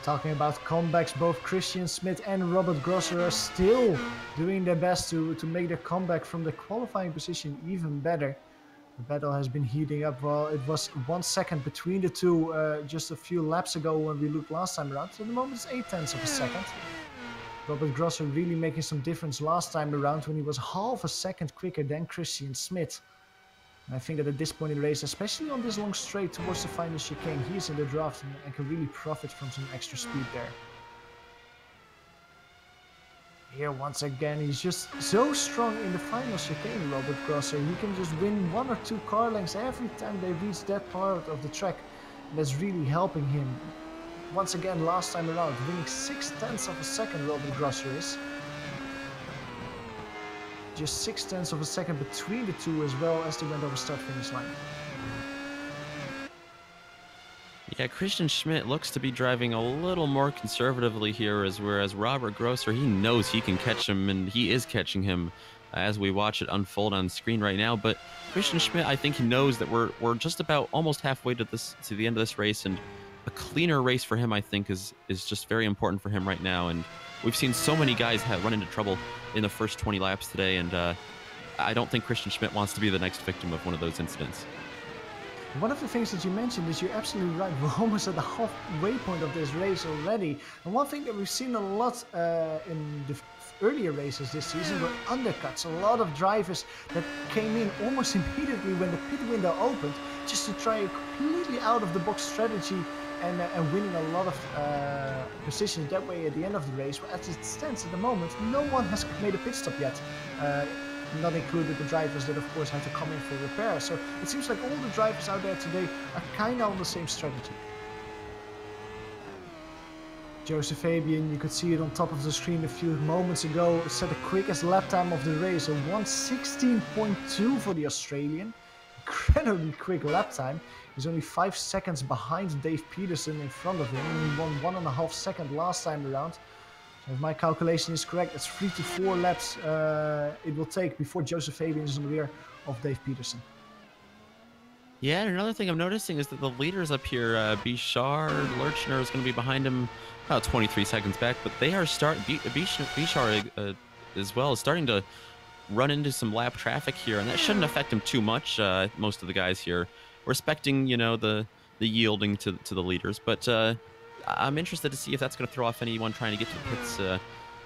[SPEAKER 1] Talking about comebacks, both Christian Smith and Robert Grosser are still doing their best to make their comeback from the qualifying position even better. The battle has been heating up. Well, it was 1 second between the two just a few laps ago when we looked last time around. So at the moment it's 0.8 of a second. Robert Grosser really making some difference last time around when he was half a second quicker than Christian Smith. I think that at this point in the race, especially on this long straight towards the final chicane, he is in the draft and can really profit from some extra speed there. Here once again, he's just so strong in the final chicane, Robert Grosser. He can just win 1 or 2 car lengths every time they reach that part of the track. And that's really helping him. Once again, last time around, winning 0.6 of a second, Robert Grosser is. Just 0.6 of a second between the two as well as they went over start-finish line.
[SPEAKER 2] Yeah, Christian Schmidt looks to be driving a little more conservatively here, whereas Robert Grosser, he knows he can catch him, and he is catching him as we watch it unfold on screen right now. But Christian Schmidt, I think he knows that we're just about almost halfway to the end of this race, and a cleaner race for him, I think, is just very important for him right now. And we've seen so many guys run into trouble in the first 20 laps today, and I don't think Christian Schmidt wants to be the next victim of one of those incidents.
[SPEAKER 1] One of the things that you mentioned is you're absolutely right. We're almost at the halfway point of this race already. And one thing that we've seen a lot in the earlier races this season were undercuts. A lot of drivers that came in almost immediately when the pit window opened just to try a completely out-of-the-box strategy and winning a lot of positions that way at the end of the race. Well, as it stands at the moment, no one has made a pit stop yet. Not included the drivers that of course had to come in for repair. So it seems like all the drivers out there today are kind of on the same strategy. Joseph Fabian, you could see it on top of the screen a few moments ago, set the quickest lap time of the race, a 1:16.2 for the Australian. Incredibly quick lap time. He's only 5 seconds behind Dave Peterson in front of him, and he won 1.5 seconds last time around. So if my calculation is correct, it's 3 to 4 laps it will take before Joseph Fabian is in the rear of Dave Peterson.
[SPEAKER 2] Yeah, and another thing I'm noticing is that the leaders up here, Bichard, Lurchner is going to be behind him about 23 seconds back, but they are Bichard as well is starting to run into some lap traffic here, and that shouldn't affect him too much. Most of the guys here respecting, you know, the yielding to the leaders, but I'm interested to see if that's going to throw off anyone trying to get to the pits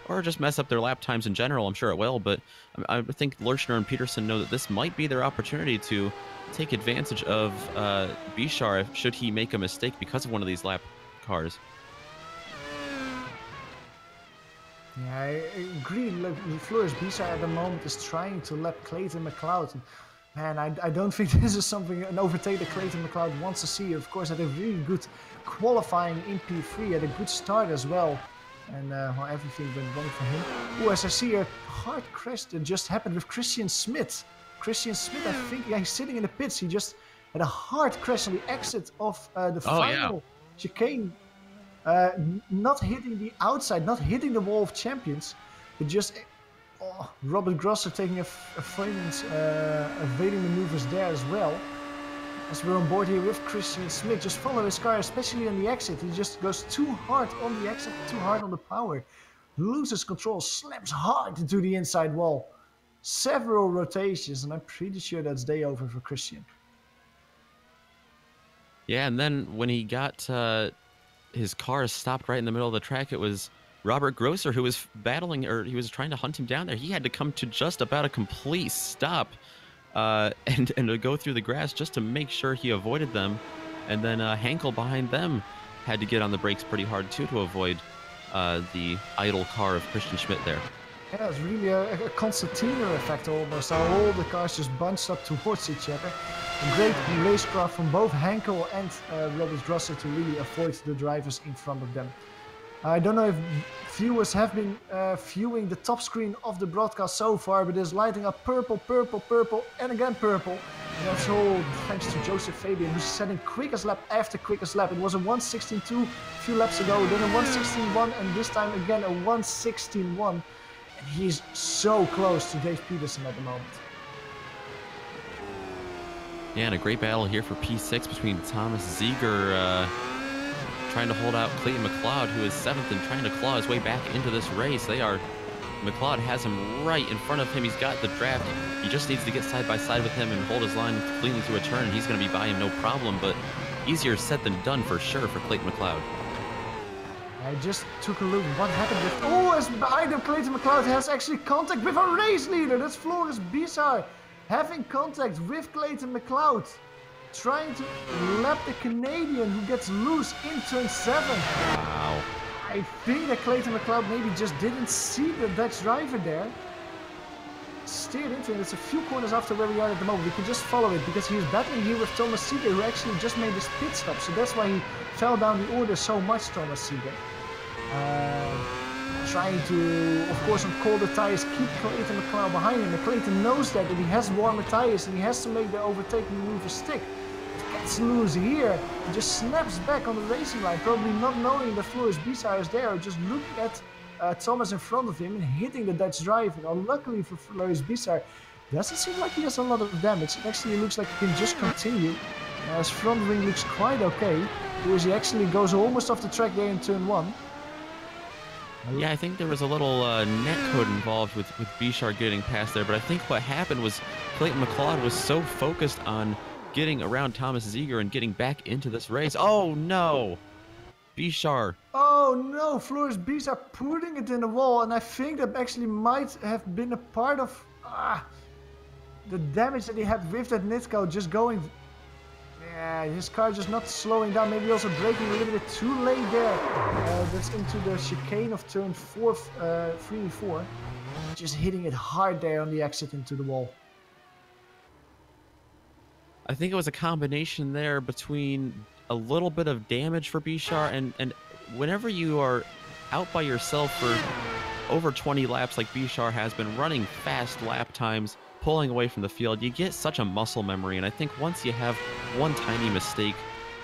[SPEAKER 2] or just mess up their lap times in general. I'm sure it will, but I think Lurchner and Peterson know that this might be their opportunity to take advantage of Bichard should he make a mistake because of one of these lap cars.
[SPEAKER 1] Yeah, I agree. Look, Floris Bichard at the moment is trying to lap Clayton McLeod. Man, I don't think this is an overtake that Clayton McLeod wants to see. Of course, had a really good qualifying in P3, had a good start as well. And well, everything went wrong for him. Oh, as I see a hard crash that just happened with Christian Smith. Christian Smith, I think, yeah, he's sitting in the pits. He just had a hard crash on the exit of the final chicane, not hitting the outside, not hitting the wall of champions, but just Robert Grosser taking evading maneuvers there as well. As we're on board here with Christian Smith, just follow his car, especially on the exit. He just goes too hard on the exit, too hard on the power. Loses control, slaps hard into the inside wall. Several rotations, and I'm pretty sure that's day over for Christian.
[SPEAKER 2] Yeah, and then when he got his car stopped right in the middle of the track, it was Robert Grosser who was battling, or he was trying to hunt him down there. He had to come to just about a complete stop and to go through the grass just to make sure he avoided them. And then Hankel behind them had to get on the brakes pretty hard too to avoid the idle car of Christian Schmidt there.
[SPEAKER 1] Yeah, it's really a concertina effect almost, how all the cars just bunched up towards each other. A great racecraft from both Hankel and Robert Grosser to really avoid the drivers in front of them. I don't know if viewers have been viewing the top screen of the broadcast so far, but it's lighting up purple, purple, purple, and again purple. And that's all thanks to Joseph Fabian, who's setting quickest lap after quickest lap. It was a 1:16.2 a few laps ago, then a 1:16.1, and this time again a 1:16.1. And he's so close to Dave Peterson at the moment.
[SPEAKER 2] Yeah, and a great battle here for P6 between Thomas Ziegler trying to hold out Clayton McLeod, who is 7th and trying to claw his way back into this race. McLeod has him right in front of him. He's got the draft. He just needs to get side by side with him and hold his line cleanly through a turn, and he's going to be by him no problem, but easier said than done for sure for Clayton McLeod.
[SPEAKER 1] I just took a look what happened with... Oh, as behind him, Clayton McLeod has actually contact with a race leader. That's Floris Bizar having contact with Clayton McLeod. Trying to lap the Canadian who gets loose in turn 7.
[SPEAKER 2] Wow.
[SPEAKER 1] I think that Clayton McLeod maybe just didn't see the Dutch driver there. Steered into it. It's a few corners after where we are at the moment. We can just follow it because he's battling here with Thomas Seeger, who actually just made his pit stop. So that's why he fell down the order so much, Thomas Seeger. Trying to, of course, on colder tires, keep Clayton McLeod behind him. And Clayton knows that he has warmer tires and he has to make the overtaking maneuver stick. Gets loose here, he just snaps back on the racing line, probably not knowing that Floris Bizar is there, just looking at Thomas in front of him and hitting the Dutch driver. Now, luckily for Floris Bizar, doesn't seem like he has a lot of damage. It actually looks like he can just continue. His front wing looks quite okay, because he actually goes almost off the track there in turn 1.
[SPEAKER 2] Yeah, I think there was a little net code involved with Bizar getting past there, but I think what happened was Clayton McLeod was so focused on getting around Thomas Ziegler and getting back into this race. Oh no! Bizar.
[SPEAKER 1] Oh no, Floris Bizar putting it in the wall, and I think that actually might have been a part of the damage that he had with that netcode just going. Yeah, his car just not slowing down, maybe also braking a little bit too late there. That's into the chicane of turn 3 and 4. Just hitting it hard there on the exit into the wall.
[SPEAKER 2] I think it was a combination there between a little bit of damage for Bizar and whenever you are out by yourself for over 20 laps like Bizar has been, running fast lap times, pulling away from the field, you get such a muscle memory. And I think once you have one tiny mistake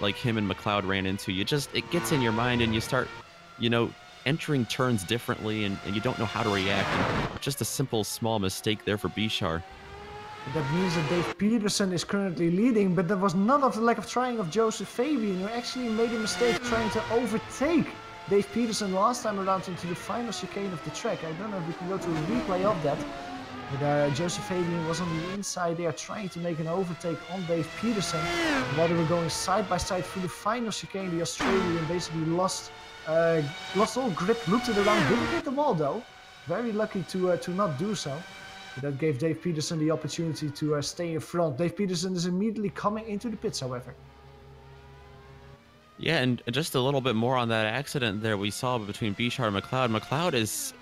[SPEAKER 2] like him and McLeod ran into, it gets in your mind and you start, entering turns differently and you don't know how to react. And just a simple small mistake there for Bizar.
[SPEAKER 1] That means that Dave Peterson is currently leading, but that was none of the lack of trying of Joseph Fabian, who actually made a mistake trying to overtake Dave Peterson last time around into the final chicane of the track. I don't know if we can go to a replay of that, but Joseph Fabian was on the inside there trying to make an overtake on Dave Peterson. While they were going side by side through the final chicane, the Australian basically lost all grip, looped it around, didn't hit the wall though. Very lucky to not do so. That gave Dave Peterson the opportunity to stay in front. Dave Peterson is immediately coming into the pits, however.
[SPEAKER 2] Yeah, and just a little bit more on that accident there we saw between Bizar and McLeod. McLeod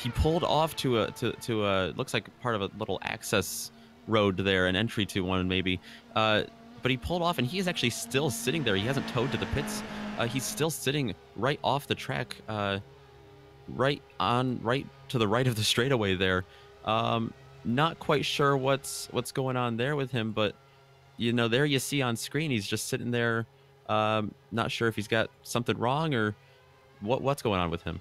[SPEAKER 2] he pulled off to a looks like part of a little access road there, an entry to one maybe. But he pulled off and he is actually still sitting there. He hasn't towed to the pits. He's still sitting right off the track, right to the right of the straightaway there. Not quite sure what's going on there with him, but there you see on screen he's just sitting there Not sure if he's got something wrong or what's going on with him.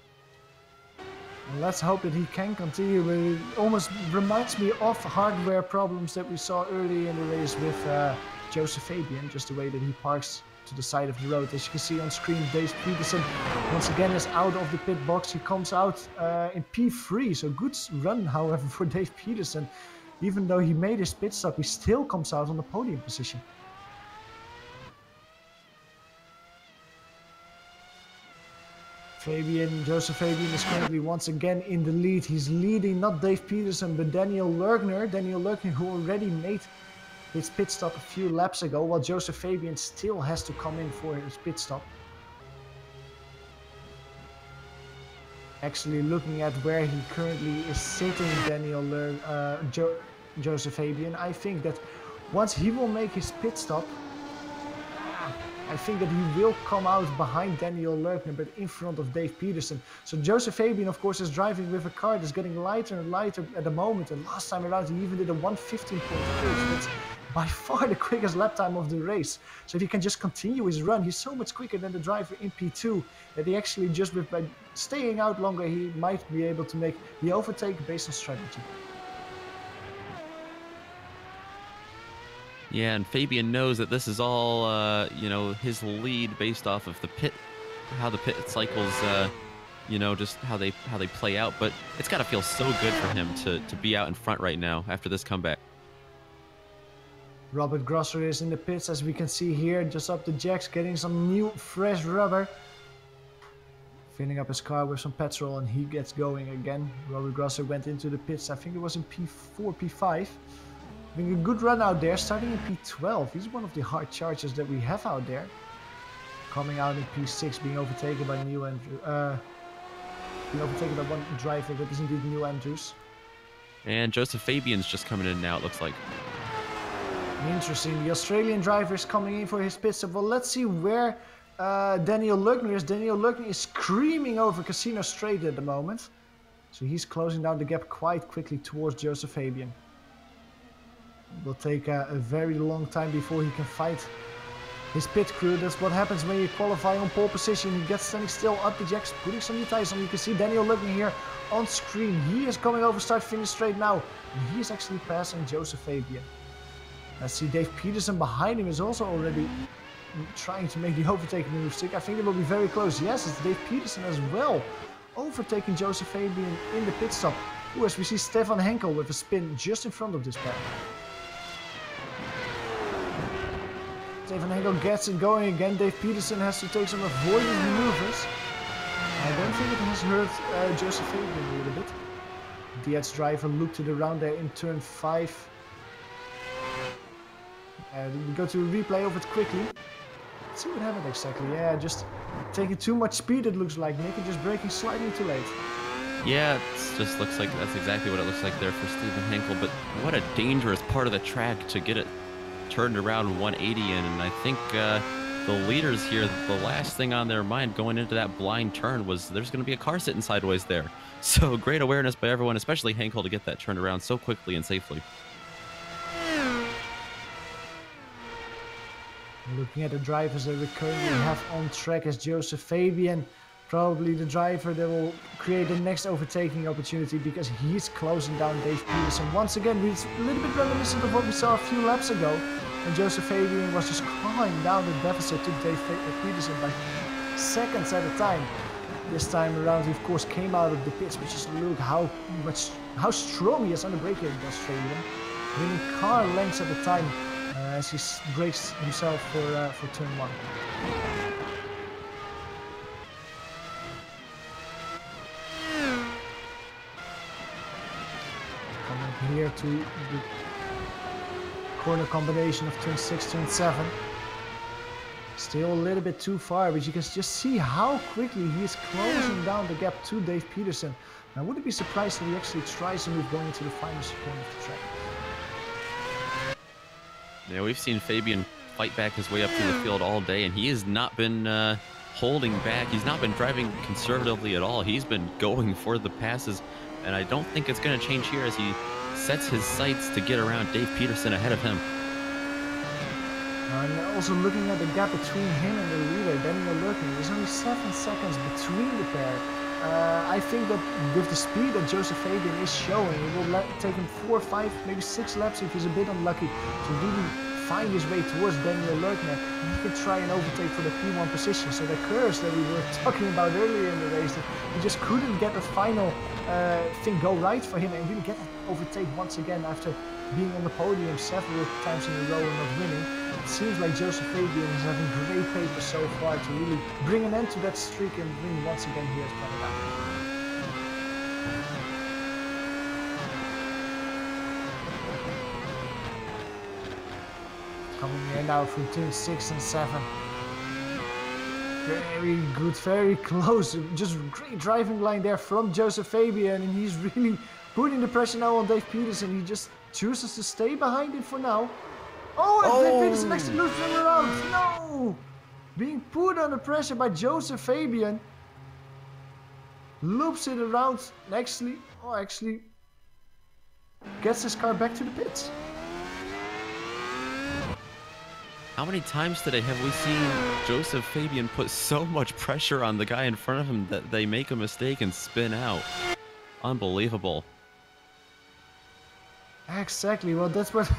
[SPEAKER 1] And let's hope that he can continue. It almost reminds me of hardware problems that we saw early in the race with Joseph Fabian, just the way that he parks to the side of the road. As you can see on screen, Dave Peterson once again is out of the pit box. He comes out in P3, so good run, however, for Dave Peterson. Even though he made his pit stop, he still comes out on the podium position. Joseph Fabian is currently once again in the lead. He's leading not Dave Peterson, but Daniel Lerchner. Daniel Lerchner, who already made his pit stop a few laps ago, while Joseph Fabian still has to come in for his pit stop. Actually, looking at where he currently is sitting, Joseph Fabian, I think that once he will make his pit stop, I think that he will come out behind Daniel Lerchner, but in front of Dave Peterson. So Joseph Fabian, of course, is driving with a car that's getting lighter and lighter at the moment. And last time around, he even did a 1:15.8. That's by far the quickest lap time of the race. So if he can just continue his run, he's so much quicker than the driver in P2 that he actually just by staying out longer, he might be able to make the overtake based on strategy.
[SPEAKER 2] Yeah, and Fabian knows that this is all, you know, his lead based off of the pit, how the pit cycles, you know, just how they play out. But it's got to feel so good for him to be out in front right now after this comeback.
[SPEAKER 1] Robert Grosser is in the pits, as we can see here, just up the jacks, getting some new fresh rubber. Filling up his car with some petrol, and he gets going again. Robert Grosser went into the pits, I think it was in P4, P5. Having a good run out there, starting in P12. He's one of the hard chargers that we have out there. Coming out in P6, being overtaken by New Andrew. Being overtaken by one driver that is indeed New Andrews.
[SPEAKER 2] And Joseph Fabian's just coming in now, it looks like.
[SPEAKER 1] Interesting. The Australian driver is coming in for his pit stop. Well, let's see where Daniel Lerchner is. Daniel Lerchner is screaming over Casino Straight at the moment. So he's closing down the gap quite quickly towards Joseph Fabian. It will take a very long time before he can fight his pit crew. That's what happens when you qualify on pole position. He gets standing still up the jacks, putting some new tires on. You can see Daniel Lerchner here on screen. He is coming over start finish straight now. And he is actually passing Joseph Fabian. I see Dave Peterson behind him is also already trying to make the overtaking move stick. I think it will be very close. Yes, it's Dave Peterson as well, overtaking Joseph Fabian in the pit stop. Ooh, as we see Stefan Henkel with a spin just in front of this pair. Stefan Henkel gets it going again. Dave Peterson has to take some avoidance maneuvers. I don't think it has hurt Joseph Fabian a little bit. Diet's driver looked it around there in turn 5. We go to a replay of it quickly. Let's see what happened exactly. Yeah, just taking too much speed it looks like, Nick, and just braking slightly too late.
[SPEAKER 2] Yeah, it just looks like that's exactly what it looks like there for Stephen Henkel. But what a dangerous part of the track to get it turned around 180 in. And I think the leaders here, the last thing on their mind going into that blind turn was there's going to be a car sitting sideways there. So great awareness by everyone, especially Henkel, to get that turned around so quickly and safely.
[SPEAKER 1] Looking at the drivers that we currently have on track as Joseph Fabian, probably the driver that will create the next overtaking opportunity because he's closing down Dave Peterson. Once again, it's a little bit reminiscent of what we saw a few laps ago, and Joseph Fabian was just clawing down the deficit to Dave Peterson by seconds at a time. This time around, he of course came out of the pits, but just look how strong he is on the braking, the Australian, winning car lengths at a time. As he brakes himself for turn 1. Coming here to the corner combination of turn 6, turn 7. Still a little bit too far, but you can just see how quickly he is closing down the gap to Dave Peterson. I wouldn't be surprised if he actually tries to move going into the final corner of the track.
[SPEAKER 2] Yeah, we've seen Fabian fight back his way up through the field all day, and he has not been holding back. He's not been driving conservatively at all. He's been going for the passes, and I don't think it's going to change here as he sets his sights to get around Dave Peterson ahead of him.
[SPEAKER 1] And also looking at the gap between him and the leader, Daniel Lurking, there's only 7 seconds between the pair. I think that with the speed that Joseph Fabian is showing, it will take him 4, 5, maybe 6 laps if he's a bit unlucky to really find his way towards Daniel Lurkner, and he can try and overtake for the P1 position. So the curse that we were talking about earlier in the race, that he just couldn't get the final thing go right for him and really get that overtake once again after being on the podium several times in a row and not winning. It seems like Joseph Fabian is having great paper so far to really bring an end to that streak and win once again here at Canada. Coming here now from turns 6 and 7. Very good, very close. Just great driving line there from Joseph Fabian, and he's really putting the pressure now on Dave Peterson. He just chooses to stay behind him for now. Oh, and Dave Peterson actually loops him around. No! Being put under pressure by Joseph Fabian. Loops it around. Actually gets his car back to the pits.
[SPEAKER 2] How many times today have we seen Joseph Fabian put so much pressure on the guy in front of him that they make a mistake and spin out? Unbelievable.
[SPEAKER 1] Exactly. Well, that's what.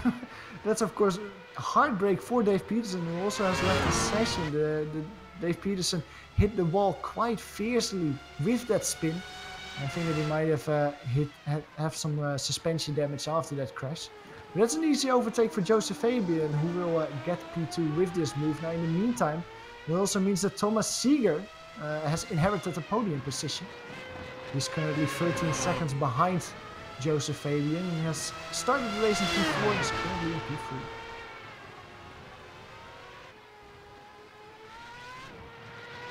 [SPEAKER 1] That's of course a heartbreak for Dave Peterson, who also has left the session. The Dave Peterson hit the wall quite fiercely with that spin. I think that he might have some suspension damage after that crash. But that's an easy overtake for Joseph Fabian, who will get P2 with this move. Now, in the meantime, it also means that Thomas Seeger has inherited the podium position. He's currently 13 seconds behind Joseph Fabian. He has started the race in P4 and is currently in P3.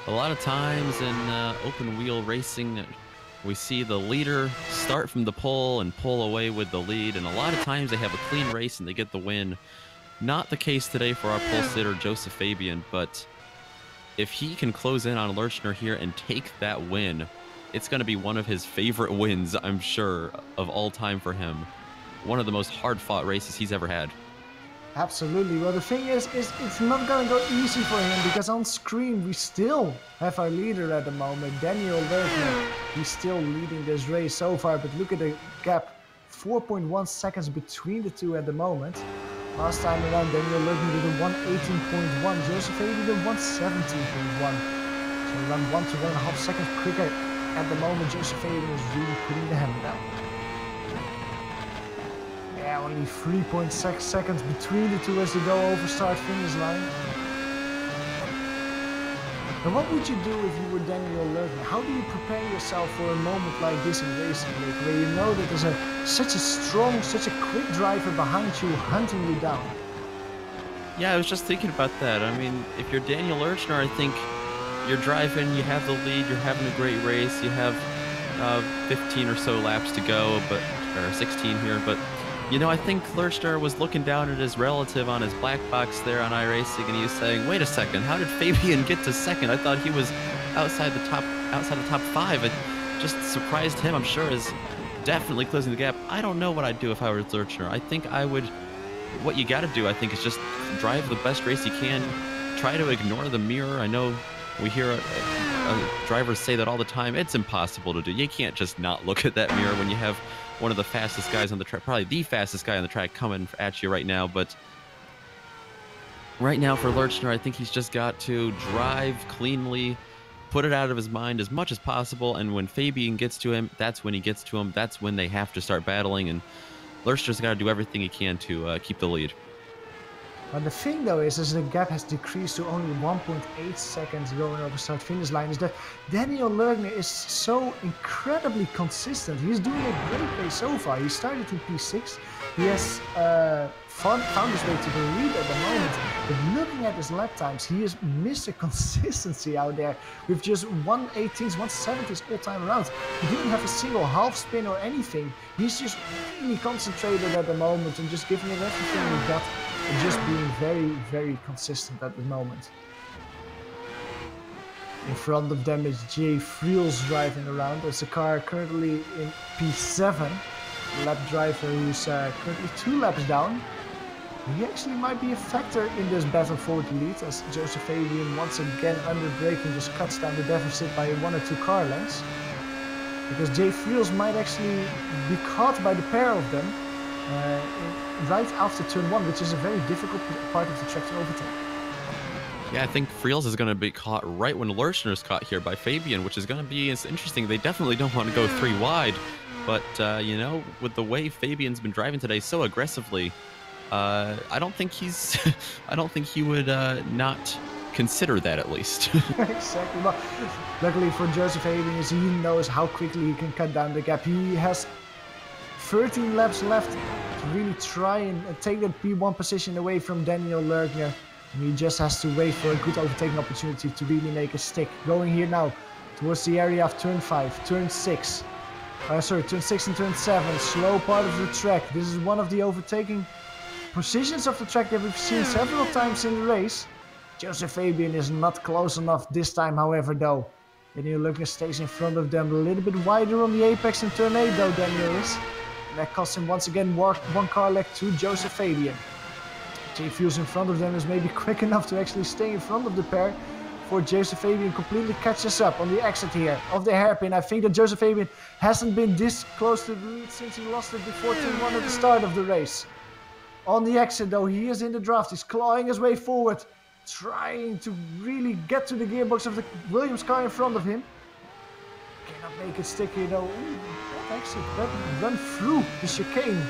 [SPEAKER 2] A lot of times in open wheel racing, we see the leader start from the pole and pull away with the lead, and a lot of times they have a clean race and they get the win. Not the case today for our pole sitter, Joseph Fabian, but if he can close in on Lurchner here and take that win, it's going to be one of his favorite wins, I'm sure, of all time for him. One of the most hard-fought races he's ever had.
[SPEAKER 1] Absolutely. Well, the thing is it's not going to go easy for him, because on screen we still have our leader at the moment, Daniel Lurchner. He's still leading this race so far, but look at the gap, 4.1 seconds between the two at the moment. Last time around, Daniel Lurchner did a 1:18.1, Joseph Fabian did a 1:17.1. So around 1 to 1.5 seconds quicker at the moment. Joseph Fabian is really putting the hammer down. Yeah, only 3.6 seconds between the two as they go over start-finish line. And what would you do if you were Daniel Lurchner? How do you prepare yourself for a moment like this in racing, where you know that there's such a strong, such a quick driver behind you hunting you down?
[SPEAKER 2] Yeah, I was just thinking about that. I mean, if you're Daniel Lurchner, I think you're driving, you have the lead, you're having a great race, you have 15 or so laps to go, or 16 here, but you know, I think Lurchner was looking down at his relative on his black box there on iRacing, and he was saying, "Wait a second, how did Fabian get to second? I thought he was outside the top 5." It just surprised him. I'm sure is definitely closing the gap. I don't know what I'd do if I were Lurchner. I think I would. What you got to do, I think, is just drive the best race you can. Try to ignore the mirror. I know we hear drivers say that all the time. It's impossible to do. You can't just not look at that mirror when you have one of the fastest guys on the track, probably the fastest guy on the track coming at you right now. But right now for Lurchner, I think he's just got to drive cleanly, put it out of his mind as much as possible, and when Fabian gets to him, that's when he gets to him. That's when they have to start battling, and Lurchner's got to do everything he can to keep the lead.
[SPEAKER 1] But the thing though is the gap has decreased to only 1.8 seconds going over start-finish line, is that Daniel Lurchner is so incredibly consistent. He's doing a great race so far. He started in P6. He has found his way to the lead at the moment. But looking at his lap times, he is Mr. Consistency out there with just 1:18s, 1:70s all time around. He didn't have a single half spin or anything. He's just really concentrated at the moment and just giving it everything he got. And just being very, very consistent at the moment. In front of them is Jay Friels driving around. There's a car currently in P7. Lap driver who's currently 2 laps down. He actually might be a factor in this battle for the lead, as Joseph Fabian once again under braking just cuts down the deficit by 1 or 2 car lengths. Because Jay Friels might actually be caught by the pair of them right after turn 1, which is a very difficult part of the track to overtake.
[SPEAKER 2] Yeah, I think Friels is going to be caught right when Lurchner's caught here by Fabian, which is going to be interesting. They definitely don't want to go 3 wide, but you know, with the way Fabian's been driving today so aggressively, I don't think he's, I don't think he would not consider that at least.
[SPEAKER 1] Exactly. Well, luckily for Joseph Fabian, he knows how quickly he can cut down the gap. He has 13 laps left to really try and take that P1 position away from Daniel Lerchner. And he just has to wait for a good overtaking opportunity to really make a stick. Going here now towards the area of turn 5, turn 6. Turn 6 and turn 7. Slow part of the track. This is one of the overtaking positions of the track that we've seen several times in the race. Joseph Fabian is not close enough this time, however, though. Daniel Lerchner stays in front of them, a little bit wider on the apex in turn 8, though, Daniel is. And that costs him once again 1 car length to Joseph Fabian. Jay Friels in front of them is maybe quick enough to actually stay in front of the pair before Joseph Fabian completely catches up on the exit here of the hairpin. I think that Joseph Fabian hasn't been this close to the lead since he lost it before turn 1 at the start of the race. On the exit though, he is in the draft, he's clawing his way forward, trying to really get to the gearbox of the Williams car in front of him. Cannot make it stick here though. Ooh, that exit, that run through the chicane.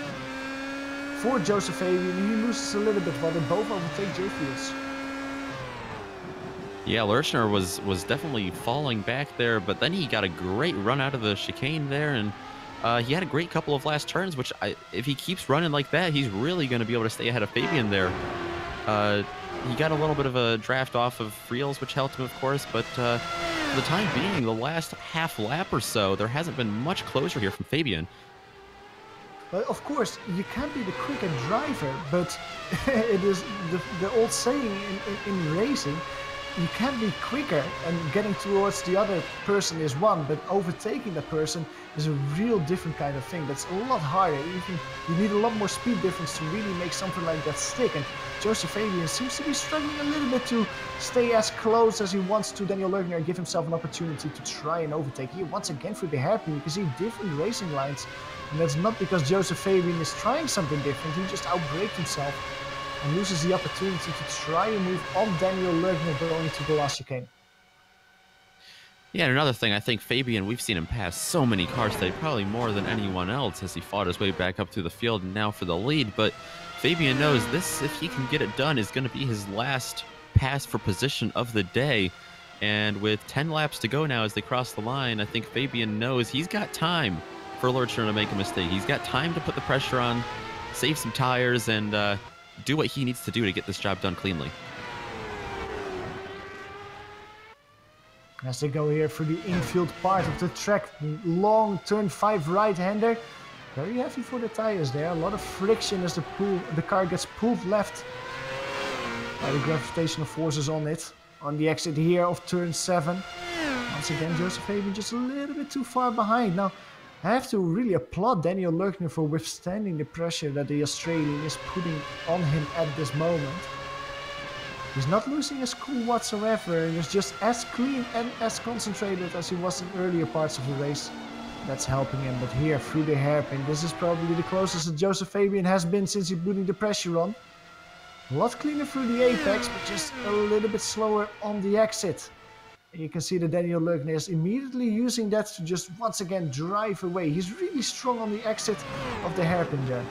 [SPEAKER 1] For Joseph Fabian, he loses a little bit while they both overtake Jay Friels.
[SPEAKER 2] Yeah, Lurchner was definitely falling back there, but then he got a great run out of the chicane there, and he had a great couple of last turns, which if he keeps running like that, he's really going to be able to stay ahead of Fabian there. He got a little bit of a draft off of Friels, which helped him, of course, but for the time being, the last half lap or so, there hasn't been much closer here from Fabian.
[SPEAKER 1] Well, of course, you can't be the quicker driver, but it is the old saying in racing, you can't be quicker and getting towards the other person is one, but overtaking that person is a real different kind of thing. That's a lot harder. You need a lot more speed difference to really make something like that stick. And Joseph Fabian seems to be struggling a little bit to stay as close as he wants to Daniel Lerchner and give himself an opportunity to try and overtake. Here, once again, through the hairpin, you can see different racing lines. And that's not because Joseph Fabian is trying something different. He just outbraked himself and loses the opportunity to try and move on Daniel Lerchner going to the last chicane.
[SPEAKER 2] Yeah, and another thing, I think Fabian, we've seen him pass so many cars today, probably more than anyone else as he fought his way back up through the field and now for the lead. But Fabian knows this, if he can get it done, is going to be his last pass for position of the day. And with 10 laps to go now as they cross the line, I think Fabian knows he's got time for Lurchner to make a mistake. He's got time to put the pressure on, save some tires, and do what he needs to do to get this job done cleanly.
[SPEAKER 1] As they go here through the infield part of the track, long turn 5 right-hander. Very heavy for the tires there, a lot of friction as the car gets pulled left by the gravitational forces on it. On the exit here of turn 7. Once again, Joseph Fabian just a little bit too far behind. Now, I have to really applaud Daniel Lerchner for withstanding the pressure that the Australian is putting on him at this moment. He's not losing his cool whatsoever, and he's just as clean and as concentrated as he was in earlier parts of the race. That's helping him, but here through the hairpin, this is probably the closest that Joseph Fabian has been since he's putting the pressure on. A lot cleaner through the apex, but just a little bit slower on the exit. And you can see that Daniel Lerchner is immediately using that to just once again drive away. He's really strong on the exit of the hairpin there.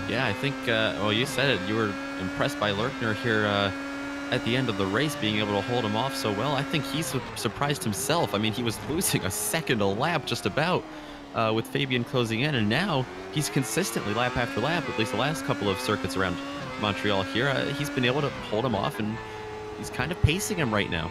[SPEAKER 2] Yeah, I think, well, you said it, you were impressed by Lerchner here at the end of the race, being able to hold him off so well. I think he's surprised himself. I mean, he was losing a second a lap just about with Fabian closing in, and now he's consistently lap after lap, at least the last couple of circuits around Montreal here, he's been able to hold him off, and he's kind of pacing him right now.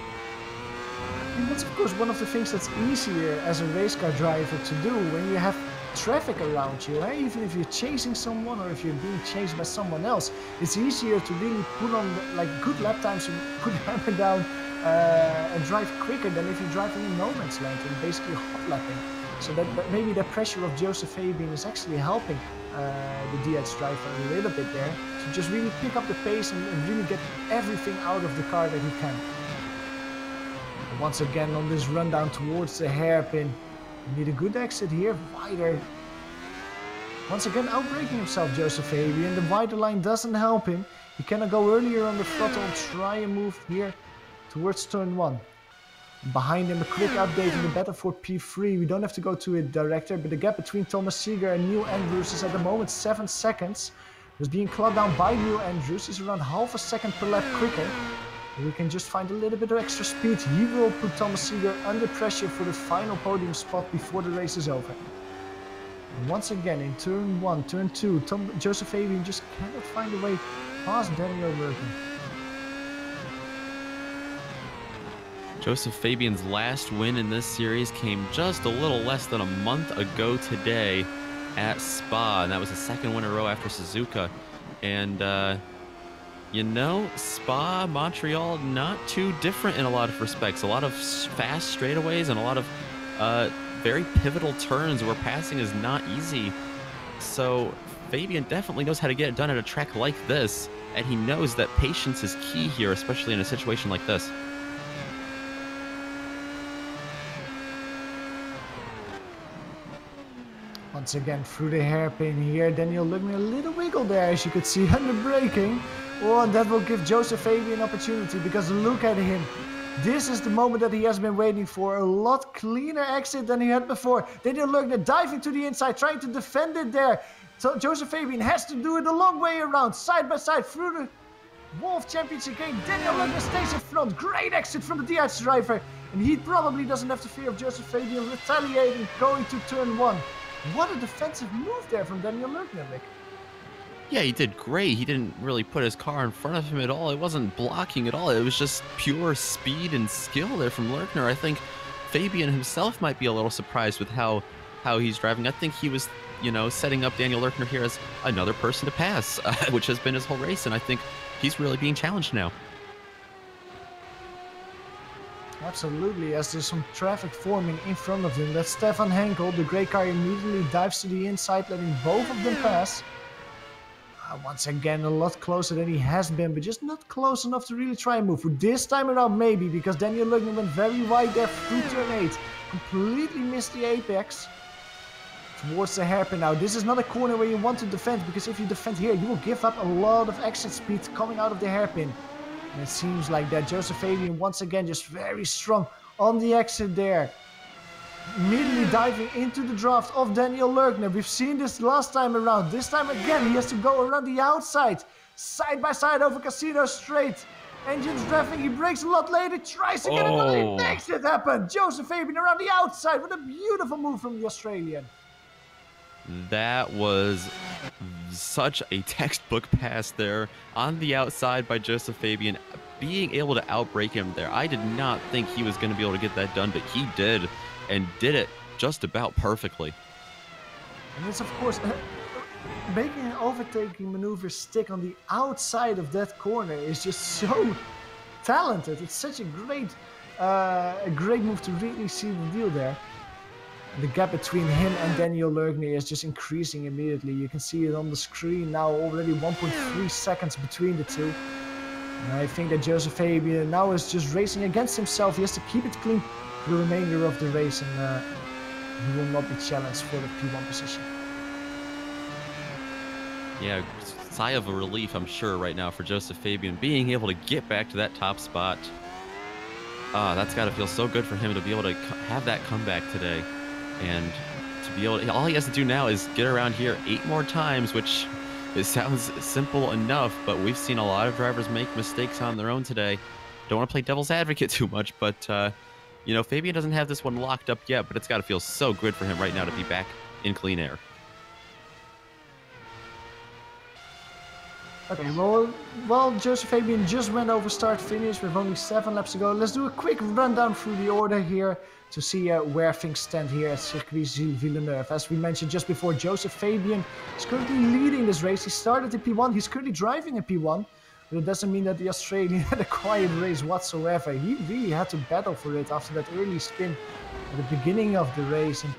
[SPEAKER 1] And that's of course one of the things that's easier as a race car driver to do when you have traffic around you. Even if you're chasing someone or if you're being chased by someone else, it's easier to really put on like good lap times and put the hammer down and drive quicker than if you're driving in no man's land and basically hot lapping. So that maybe the pressure of Joseph Fabian is actually helping the DH driver a little bit there to just really pick up the pace and really get everything out of the car that he can. And once again on this rundown towards the hairpin, you need a good exit here, wider. Once again outbraking himself, Joseph Fabian. The wider line doesn't help him. He cannot go earlier on the throttle and try and move here towards turn 1. Behind him, a quick update in the battle for P3. We don't have to go to it director, but the gap between Thomas Seeger and Neil Andrews is at the moment 7 seconds. He's being clawed down by Neil Andrews. He's around half a second per lap quicker. We can just find a little bit of extra speed. He will put Thomas Seeger under pressure for the final podium spot before the race is over. And once again, in turn 1, turn 2, Joseph Fabian just cannot find a way past Daniel Bergen.
[SPEAKER 2] Joseph Fabian's last win in this series came just a little less than a month ago today at Spa, and that was the second win in a row after Suzuka. And you know, Spa, Montreal, not too different in a lot of respects. A lot of fast straightaways and a lot of very pivotal turns where passing is not easy. So Fabian definitely knows how to get it done at a track like this, and he knows that patience is key here, especially in a situation like this.
[SPEAKER 1] Once again through the hairpin here, Daniel looking a little wiggle there, as you could see under braking. Oh, and that will give Joseph Fabian an opportunity, because look at him. This is the moment that he has been waiting for. A lot cleaner exit than he had before. Daniel Lerner diving to the inside, trying to defend it there. So Joseph Fabian has to do it a long way around, side by side through the Wolf Championship game. Daniel Lerner stays in front. Great exit from the DH driver. And he probably doesn't have to fear of Joseph Fabian retaliating, going to turn 1. What a defensive move there from Daniel Lerner, Nick.
[SPEAKER 2] Yeah, he did great. He didn't really put his car in front of him at all. It wasn't blocking at all. It was just pure speed and skill there from Lerner. I think Fabian himself might be a little surprised with how he's driving. I think he was, you know, setting up Daniel Lerner here as another person to pass, which has been his whole race, and I think he's really being challenged now.
[SPEAKER 1] Absolutely, as there's some traffic forming in front of him. That's Stefan Henkel. The grey car immediately dives to the inside, letting both of them pass. Once again, a lot closer than he has been, but just not close enough to really try and move. For this time around, maybe, because Daniel Lerner went very wide there through turn 8. Completely missed the apex. Towards the hairpin now. This is not a corner where you want to defend, because if you defend here, you will give up a lot of exit speed coming out of the hairpin. And it seems like that Joseph Fabian once again just very strong on the exit there. Immediately diving into the draft of Daniel Lerner. We've seen this last time around. This time again he has to go around the outside. Side by side over Casino Straight. Engines revving, he brakes a lot later, tries to get it, but he makes it happen. Joseph Fabian around the outside. What a beautiful move from the Australian.
[SPEAKER 2] That was such a textbook pass there on the outside by Joseph Fabian, being able to outbrake him there. I did not think he was going to be able to get that done, but he did, and did it just about perfectly.
[SPEAKER 1] And it's of course making an overtaking maneuver stick on the outside of that corner is just so talented. It's such a great move to really see the deal there. The gap between him and Daniel Lerner is just increasing immediately. You can see it on the screen now, already 1.3 seconds between the two. And I think that Joseph Fabian now is just racing against himself. He has to keep it clean for the remainder of the race, and he will not be challenged for the P1 position.
[SPEAKER 2] Yeah, sigh of a relief, I'm sure, right now for Joseph Fabian, being able to get back to that top spot. That's got to feel so good for him to be able to have that comeback today. And to be able to, all he has to do now is get around here 8 more times, which it sounds simple enough, but we've seen a lot of drivers make mistakes on their own today. Don't want to play devil's advocate too much, but you know, Fabian doesn't have this one locked up yet, but it's got to feel so good for him right now to be back in clean air.
[SPEAKER 1] Okay, well, Joseph Fabian just went over start-finish with only 7 laps to go. Let's do a quick rundown through the order here to see where things stand here at Circuit Gilles Villeneuve. As we mentioned just before, Joseph Fabian is currently leading this race. He started in P1, he's currently driving in P1, but it doesn't mean that the Australian had a quiet race whatsoever. He really had to battle for it after that early spin at the beginning of the race. And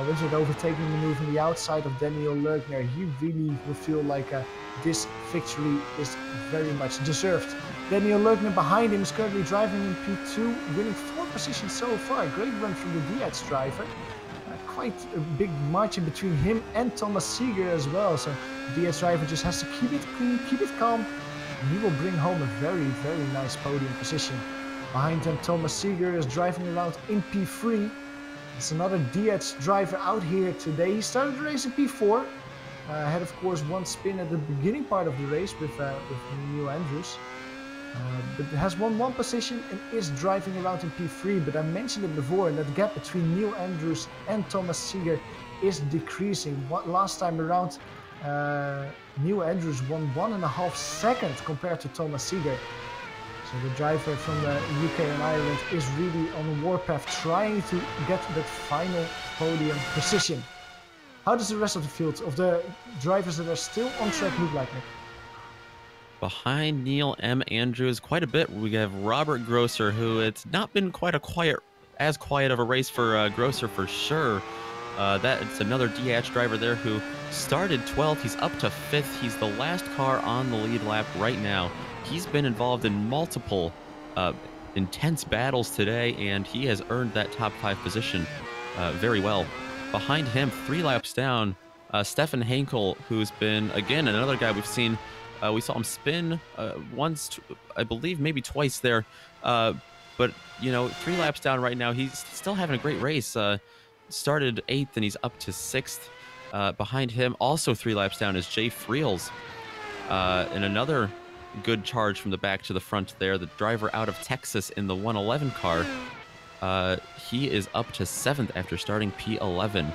[SPEAKER 1] With it overtaking maneuver on the outside of Daniel Lerchner, he really will feel like this victory is very much deserved. Daniel Lerchner behind him is currently driving in P2, winning 4 positions so far. Great run from the DH driver. Quite a big margin between him and Thomas Seeger as well. So the DH driver just has to keep it clean, keep it calm, and he will bring home a very, very nice podium position. Behind him, Thomas Seeger is driving around in P3. It's another DH driver out here today. He started the race in P4. Had of course one spin at the beginning part of the race with Neil Andrews. But has won 1 position and is driving around in P3. But I mentioned it before, that gap between Neil Andrews and Thomas Seeger is decreasing. Last time around, Neil Andrews won 1.5 seconds compared to Thomas Seeger. So the driver from the UK and Ireland is really on a warpath, trying to get that final podium position. How does the rest of the field of the drivers that are still on track look like, Nick?
[SPEAKER 2] Behind Neil M. Andrews quite a bit, we have Robert Grosser, who it's not been quite as quiet of a race for Grosser for sure. It's another DH driver there who started 12th. He's up to 5th. He's the last car on the lead lap right now. He's been involved in multiple intense battles today, and he has earned that top 5 position very well. Behind him, 3 laps down, Stefan Henkel, who's been, again, another guy we've seen. We saw him spin once, I believe, maybe twice there. But, you know, 3 laps down right now. He's still having a great race. Started 8th, and he's up to 6th. Behind him, also 3 laps down, is Jay Friels. And another good charge from the back to the front there. The driver out of Texas in the 111 car. He is up to 7th after starting P11.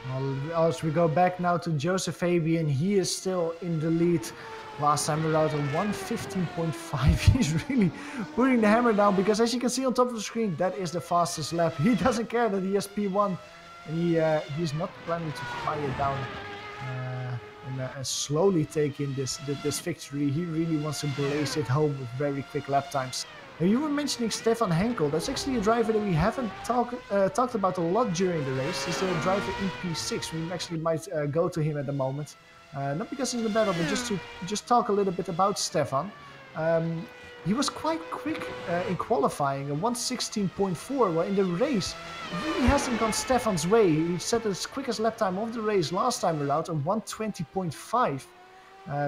[SPEAKER 1] Well, as we go back now to Joseph Fabian, he is still in the lead. Last time around a 1:15.5. He's really putting the hammer down, because as you can see on top of the screen, that is the fastest lap. He doesn't care that he has P1, and he's not planning to quiet down and slowly take in this victory. He really wants to blaze it home with very quick lap times. Now, you were mentioning Stefan Henkel. That's actually a driver that we haven't talked about a lot during the race. He's a driver in P6. We actually might go to him at the moment. Not because he's in the battle, but just to talk a little bit about Stefan. He was quite quick in qualifying, a 1:16.4. Well, in the race, it really hasn't gone Stefan's way. He set his quickest lap time of the race last time around, a 1:20.5.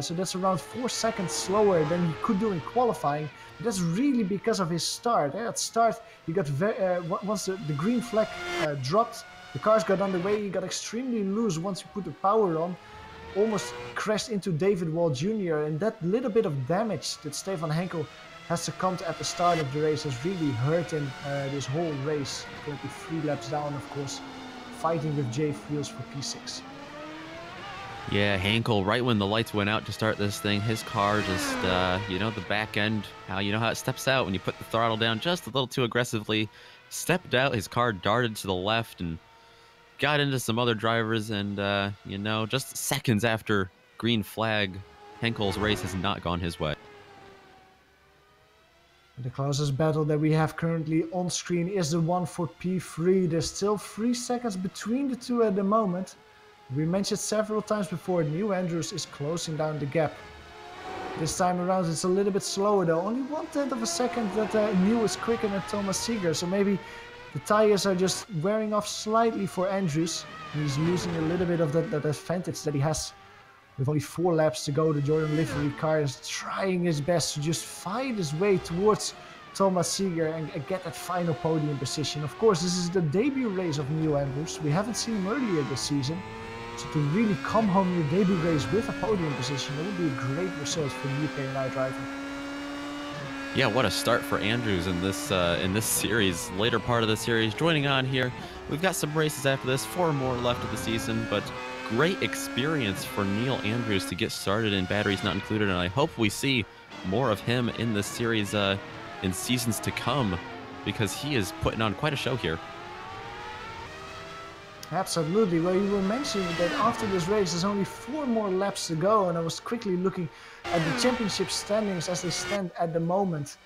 [SPEAKER 1] So that's around 4 seconds slower than he could do in qualifying. But that's really because of his start. At start, he got once the green flag dropped, the cars got underway. He got extremely loose once he put the power on. Almost crashed into David Wall Jr. And that little bit of damage that Stefan Henkel has succumbed at the start of the race has really hurt him this whole race. Currently 3 laps down, of course, fighting with Jay Friels for P6.
[SPEAKER 2] Yeah, Henkel, right when the lights went out to start this thing, his car just, you know, the back end, how it steps out when you put the throttle down just a little too aggressively. Stepped out, his car darted to the left and got into some other drivers, and, you know, just seconds after green flag, Henkel's race has not gone his way.
[SPEAKER 1] The closest battle that we have currently on screen is the one for P3. There's still 3 seconds between the two at the moment. We mentioned several times before, Neil Andrews is closing down the gap. This time around it's a little bit slower though, only 1/10 of a second that Neil is quicker than Thomas Seeger, so maybe the tires are just wearing off slightly for Andrews. He's losing a little bit of that advantage that he has. With only 4 laps to go, the Jordan Livery car is trying his best to just fight his way towards Thomas Seeger and get that final podium position. Of course, this is the debut race of Neil Andrews. We haven't seen him earlier this season. So to really come home your debut race with a podium position, that would be a great result for the UK and I driver.
[SPEAKER 2] Yeah, what a start for Andrews in this series, later part of the series. Joining on here, we've got some races after this, 4 more left of the season, but great experience for Neil Andrews to get started in batteries not included, and I hope we see more of him in this series in seasons to come, because he is putting on quite a show here.
[SPEAKER 1] Absolutely. Well, you were mentioning that after this race there's only 4 more laps to go, and I was quickly looking at the championship standings as they stand at the moment.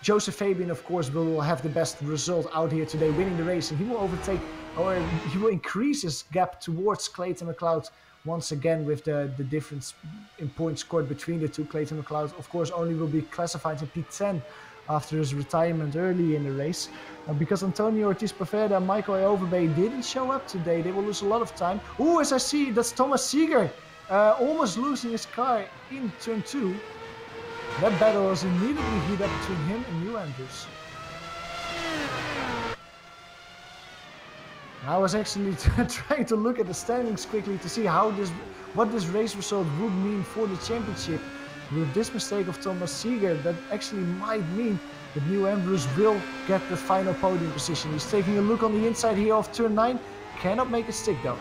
[SPEAKER 1] Joseph Fabian, of course, will have the best result out here today, winning the race, and he will overtake, or he will increase his gap towards Clayton McLeod once again with the difference in points scored between the two. Clayton McLeod, of course, only will be classified in P10 after his retirement early in the race. Because Antonio Ortiz-Poveda and Michael Overbay didn't show up today, they will lose a lot of time. Oh, as I see, that's Thomas Seeger almost losing his car in turn 2. That battle was immediately heat up between him and New Andrews. I was actually trying to look at the standings quickly to see what this race result would mean for the championship. With this mistake of Thomas Seeger, that actually might mean that New Andrews will get the final podium position. He's taking a look on the inside here of turn 9. Cannot make it stick though.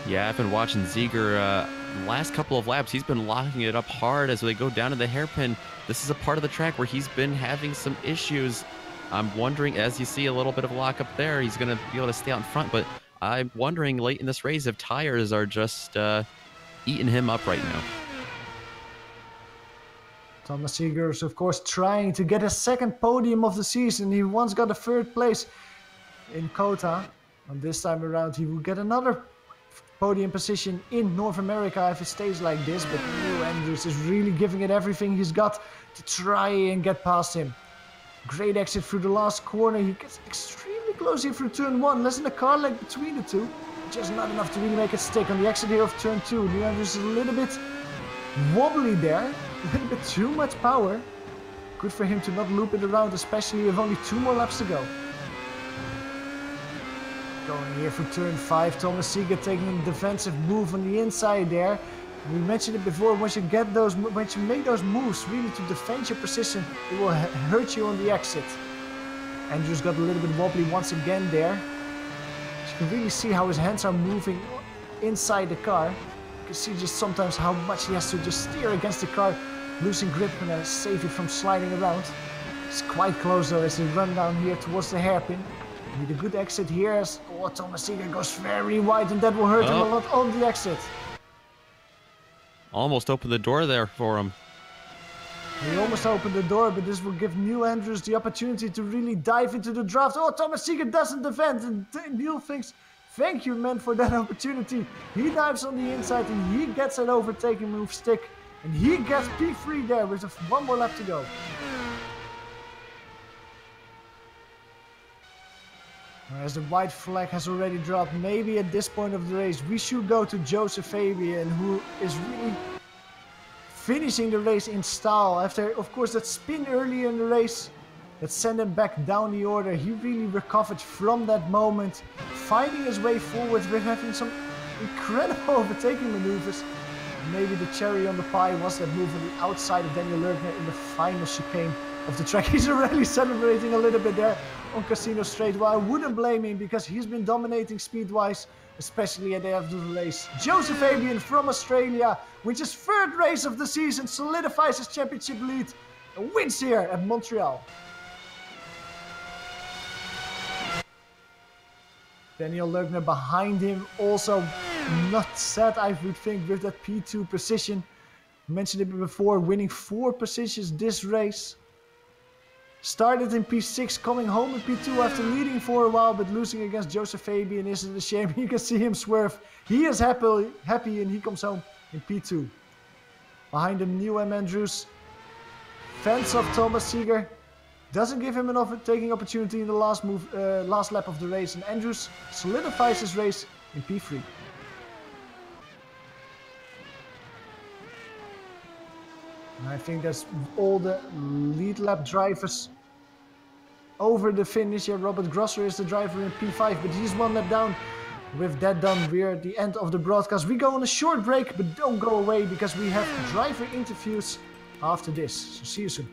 [SPEAKER 2] Yeah, I've been watching Seeger last couple of laps. He's been locking it up hard as they go down to the hairpin. This is a part of the track where he's been having some issues. I'm wondering, as you see a little bit of a lock up there, he's going to be able to stay out in front. But I'm wondering late in this race if tires are just eating him up right now.
[SPEAKER 1] Thomas Seeger is, of course, trying to get a second podium of the season. He once got a 3rd place in Kota. And this time around, he will get another podium position in North America if it stays like this. But New Andrews is really giving it everything he's got to try and get past him. Great exit through the last corner. He gets extremely close here through turn 1. Less than a car length between the two. Just not enough to really make it stick. On the exit here of turn 2, New Andrews is a little bit wobbly there. A little bit too much power. Good for him to not loop it around, especially with only 2 more laps to go. Going here for turn 5, Thomas Seeger taking a defensive move on the inside there. We mentioned it before, once you make those moves really to defend your position, it will hurt you on the exit. Andrews got a little bit wobbly once again there. You can really see how his hands are moving inside the car. You can see just sometimes how much he has to just steer against the car, losing grip and save it from sliding around. It's quite close though as they run down here towards the hairpin. With a good exit here as Thomas Seeger goes very wide, and that will hurt him a lot on the exit.
[SPEAKER 2] Almost opened the door there for him.
[SPEAKER 1] He almost opened the door, but this will give New Andrews the opportunity to really dive into the draft. Thomas Seeger doesn't defend, and Neil thinks, thank you, man, for that opportunity. He dives on the inside, and he gets an overtaking move stick, and he gets P3 there with 1 more lap to go. As the white flag has already dropped, maybe at this point of the race, we should go to Joseph Fabian, who is really finishing the race in style. After, of course, that spin earlier in the race that sent him back down the order, he really recovered from that moment, finding his way forward with having some incredible overtaking maneuvers. Maybe the cherry on the pie was that move on the outside of Daniel Lerchner in the final chicane of the track. He's already celebrating a little bit there on Casino Straight. Well, I wouldn't blame him because he's been dominating speed-wise, especially at the end of the race. Joseph Fabian from Australia, with his 3rd race of the season, solidifies his championship lead and wins here at Montreal. Daniel Lerchner behind him, also not sad, I would think, with that P2 position. I mentioned it before, winning 4 positions this race. Started in P6, coming home in P2 after leading for a while, but losing against Joseph Fabian isn't a shame. You can see him swerve. He is happy and he comes home in P2. Behind him, New Andrews fends off Thomas Seeger. Doesn't give him an overtaking opportunity in the last lap of the race, and Andrews solidifies his race in P3. And I think that's all the lead lap drivers over the finish. Yeah, Robert Grosser is the driver in P5, but he's 1 lap down. With that done, we're at the end of the broadcast. We go on a short break, but don't go away because we have driver interviews after this. So see you soon.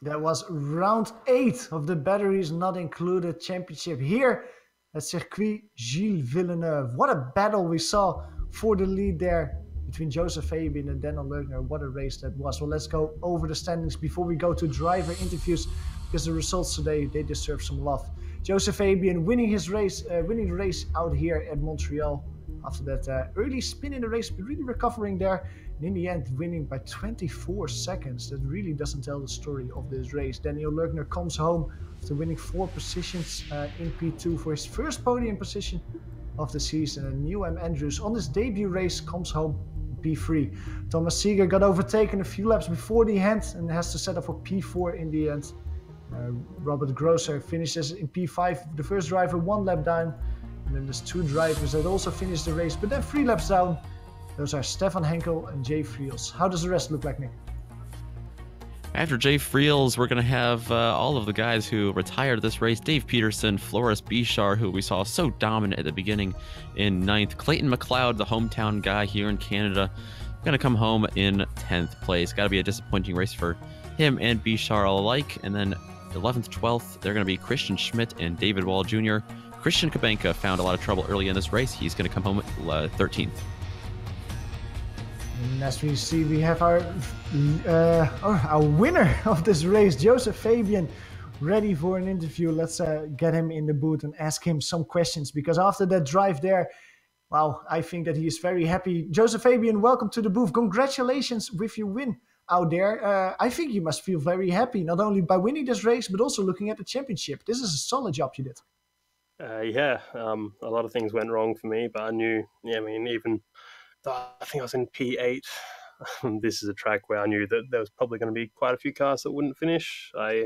[SPEAKER 1] That was round 8 of the batteries not included championship here at Circuit Gilles Villeneuve. What a battle we saw for the lead there between Joseph Fabian and Daniel Lerner. What a race that was. Well, let's go over the standings before we go to driver interviews, because the results today, they deserve some love. Joseph Fabian winning the race out here at Montreal after that early spin in the race, but really recovering there. And in the end, winning by 24 seconds. That really doesn't tell the story of this race. Daniel Lerner comes home after winning 4 positions in P2 for his first podium position of the season. And Neil M. Andrews on his debut race comes home P3. Thomas Seeger got overtaken a few laps before the end and has to set up for P4 in the end. Robert Grosser finishes in P5, the first driver 1 lap down. And then there's 2 drivers that also finished the race, but then 3 laps down. Those are Stefan Henkel and Jay Friels. How does the rest look like, Nick?
[SPEAKER 2] After Jay Friels, we're going to have all of the guys who retired this race. Dave Peterson, Floris Bichar, who we saw so dominant at the beginning, in 9th. Clayton McLeod, the hometown guy here in Canada, going to come home in 10th place. Got to be a disappointing race for him and Bichar alike. And then 11th, 12th, they're going to be Christian Schmidt and David Wall Jr. Christian Kabenka found a lot of trouble early in this race. He's going to come home 13th.
[SPEAKER 1] And as we see, we have our winner of this race, Joseph Fabian, ready for an interview. Let's get him in the booth and ask him some questions, because after that drive there, wow, I think that he is very happy. Joseph Fabian, welcome to the booth. Congratulations with your win out there. I think you must feel very happy, not only by winning this race, but also looking at the championship. This is a solid job you did.
[SPEAKER 4] Yeah, a lot of things went wrong for me, but I knew, even though I think I was in P8, this is a track where I knew that there was probably going to be quite a few cars that wouldn't finish. I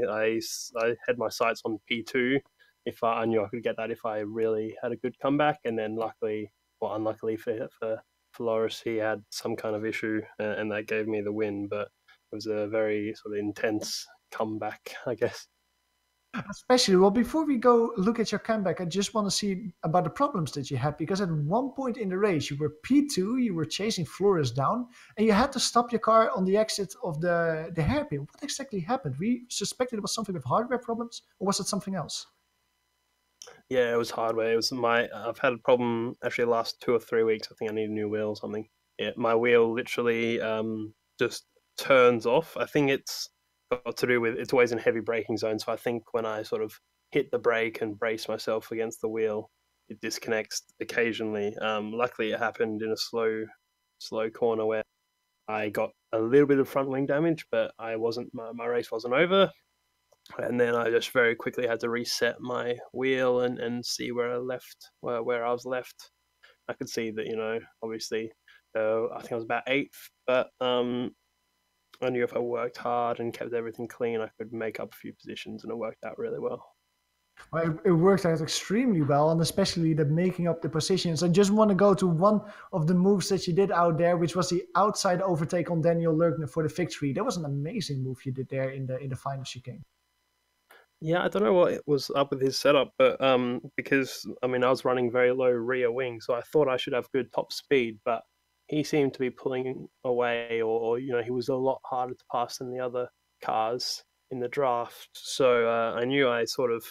[SPEAKER 4] had my sights on P2. If I knew I could get that if I really had a good comeback, and then unluckily for Floris, he had some kind of issue, and that gave me the win. But it was a very sort of intense comeback, I guess.
[SPEAKER 1] Especially, well, before we go look at your comeback, I just want to see about the problems that you had, because at one point in the race, you were P2, you were chasing Flores down, and you had to stop your car on the exit of the hairpin. What exactly happened? We suspected it was something with hardware problems, or was it something else?
[SPEAKER 4] Yeah, it was hardware. It was I've had a problem actually the last 2 or 3 weeks. I think I need a new wheel or something. Yeah, my wheel literally just turns off. I think it's got to do with, it's always in heavy braking zone, so I think when I sort of hit the brake and brace myself against the wheel, it disconnects occasionally. Luckily it happened in a slow corner where I got a little bit of front wing damage, but my race wasn't over, and then I just very quickly had to reset my wheel and see where I was left. I could see that, obviously I think I was about 8th, but I knew if I worked hard and kept everything clean, I could make up a few positions, and it worked out really well.
[SPEAKER 1] Well, it worked out extremely well, and especially the making up the positions. I just want to go to one of the moves that you did out there, which was the outside overtake on Daniel Lerner for the victory. That was an amazing move you did there in the final chicane.
[SPEAKER 4] Yeah, I don't know what was up with his setup, but because I was running very low rear wing, so I thought I should have good top speed, but he seemed to be pulling away, or he was a lot harder to pass than the other cars in the draft. So I knew I sort of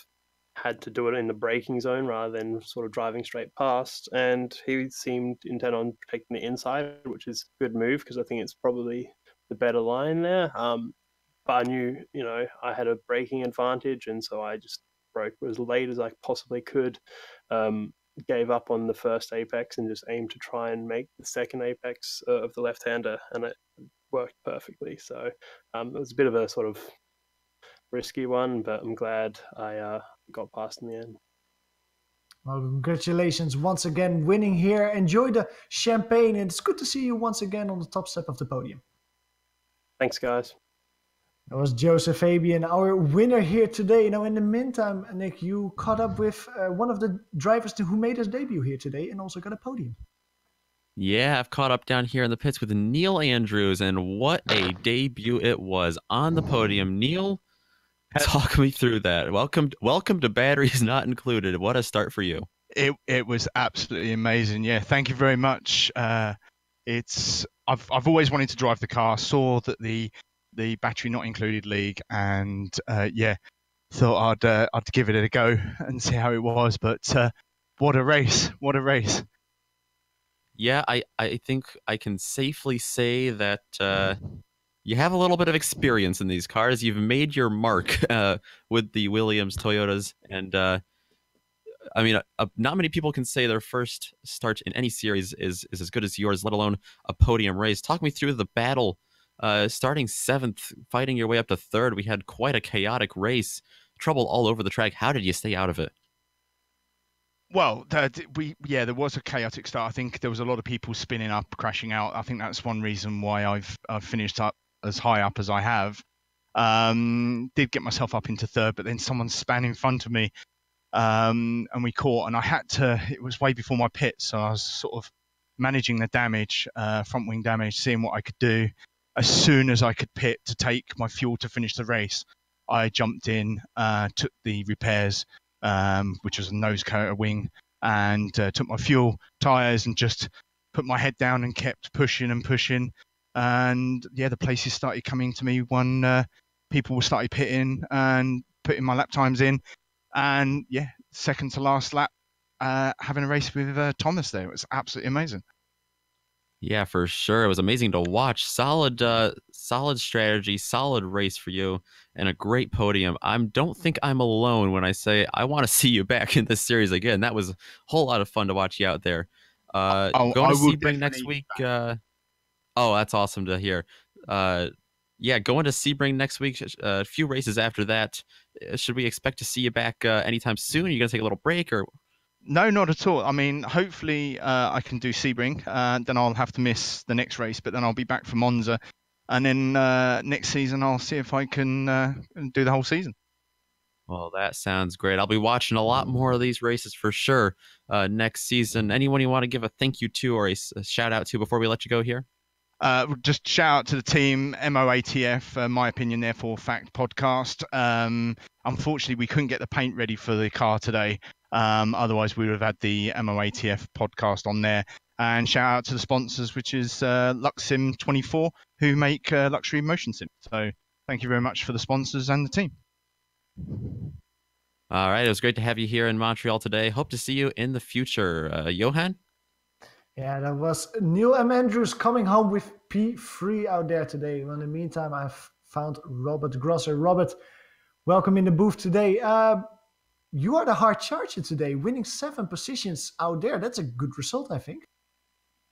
[SPEAKER 4] had to do it in the braking zone rather than sort of driving straight past. And he seemed intent on protecting the inside, which is a good move because I think it's probably the better line there. But I knew, I had a braking advantage, and so I just broke as late as I possibly could. Gave up on the first apex and just aimed to try and make the second apex of the left-hander, and it worked perfectly. So it was a bit of a sort of risky one, but I'm glad I got past in the end.
[SPEAKER 1] Well, congratulations once again winning here. Enjoy the champagne, and it's good to see you once again on the top step of the podium.
[SPEAKER 4] Thanks, guys.
[SPEAKER 1] That was Joseph Fabian, our winner here today. Now, in the meantime, Nick, you caught up with one of the drivers who made his debut here today and also got a podium.
[SPEAKER 2] Yeah, I've caught up down here in the pits with Neil Andrews, and what a debut it was on the podium. Neil, talk me through that. Welcome to Batteries Not Included. What a start for you.
[SPEAKER 5] It was absolutely amazing. Yeah, thank you very much. I've always wanted to drive the car. Saw that the the battery not included league, and thought I'd give it a go and see how it was. But what a race! What a race!
[SPEAKER 2] Yeah, I think I can safely say that you have a little bit of experience in these cars. You've made your mark with the Williams Toyotas, and I mean, not many people can say their first start in any series is as good as yours, let alone a podium race. Talk me through the battle, starting 7th, fighting your way up to 3rd. We had quite a chaotic race, trouble all over the track. How did you stay out of it?
[SPEAKER 5] Well, there was a chaotic start. I think there was a lot of people spinning up, crashing out. I think that's one reason why I've finished up as high up as I have. Did get myself up into 3rd, but then someone span in front of me, and we caught. And I had to. It was way before my pit, so I was sort of managing the damage, front wing damage, seeing what I could do. As soon as I could pit to take my fuel to finish the race, I jumped in, took the repairs, which was a nose coater wing, and took my fuel, tyres, and just put my head down and kept pushing and pushing. And yeah, the places started coming to me when people started pitting and putting my lap times in. And yeah, second to last lap, having a race with Thomas there. It was absolutely amazing.
[SPEAKER 2] Yeah, for sure. It was amazing to watch. Solid strategy, solid race for you, and a great podium. I don't think I'm alone when I say I want to see you back in this series again. That was a whole lot of fun to watch you out there. Going to Sebring next week. Oh, that's awesome to hear. Yeah, going to Sebring next week. A few races after that. Should we expect to see you back anytime soon? Are you going to take a little break or?
[SPEAKER 5] No, not at all. I mean, hopefully I can do Sebring, then I'll have to miss the next race, but then I'll be back for Monza. And then next season, I'll see if I can do the whole season.
[SPEAKER 2] Well, that sounds great. I'll be watching a lot more of these races for sure next season. Anyone you want to give a thank you to or a shout out to before we let you go here?
[SPEAKER 5] Just shout out to the team, MOATF, My Opinion Therefore Fact podcast. Unfortunately, we couldn't get the paint ready for the car today. Otherwise, we would have had the MOATF podcast on there. And shout out to the sponsors, which is LuxSim24, who make luxury motion sim. So thank you very much for the sponsors and the team.
[SPEAKER 2] All right. It was great to have you here in Montreal today. Hope to see you in the future. Johan?
[SPEAKER 1] Yeah, that was Neil M. Andrews coming home with P3 out there today. Well, in the meantime, I've found Robert Grosser. Robert, welcome in the booth today. You are the hard charger today, winning 7 positions out there. That's a good result, I think.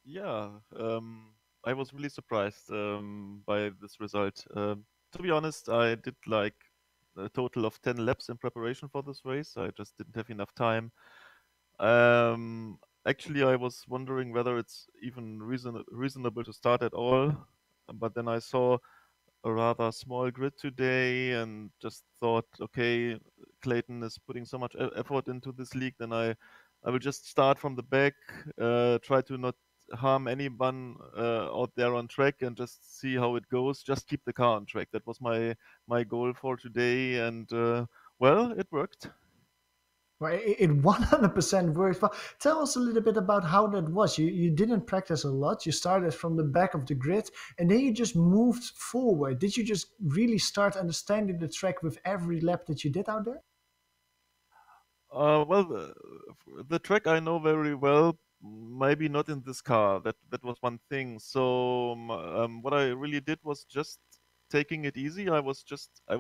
[SPEAKER 6] Yeah, I was really surprised by this result. To be honest, I did like a total of 10 laps in preparation for this race. I just didn't have enough time. Actually, I was wondering whether it's even reasonable to start at all. But then I saw a rather small grid today and just thought, okay, Clayton is putting so much effort into this league, then I will just start from the back, try to not harm anyone out there on track and just see how it goes. Just keep the car on track. That was my goal for today, and well, it worked.
[SPEAKER 1] Well, it 100% worked. Well, tell us a little bit about how that was. You didn't practice a lot. You started from the back of the grid, and then you just moved forward. Did you just really start understanding the track with every lap that you did out there?
[SPEAKER 6] Well, the track I know very well. Maybe not in this car. That was one thing. So what I really did was just taking it easy. I was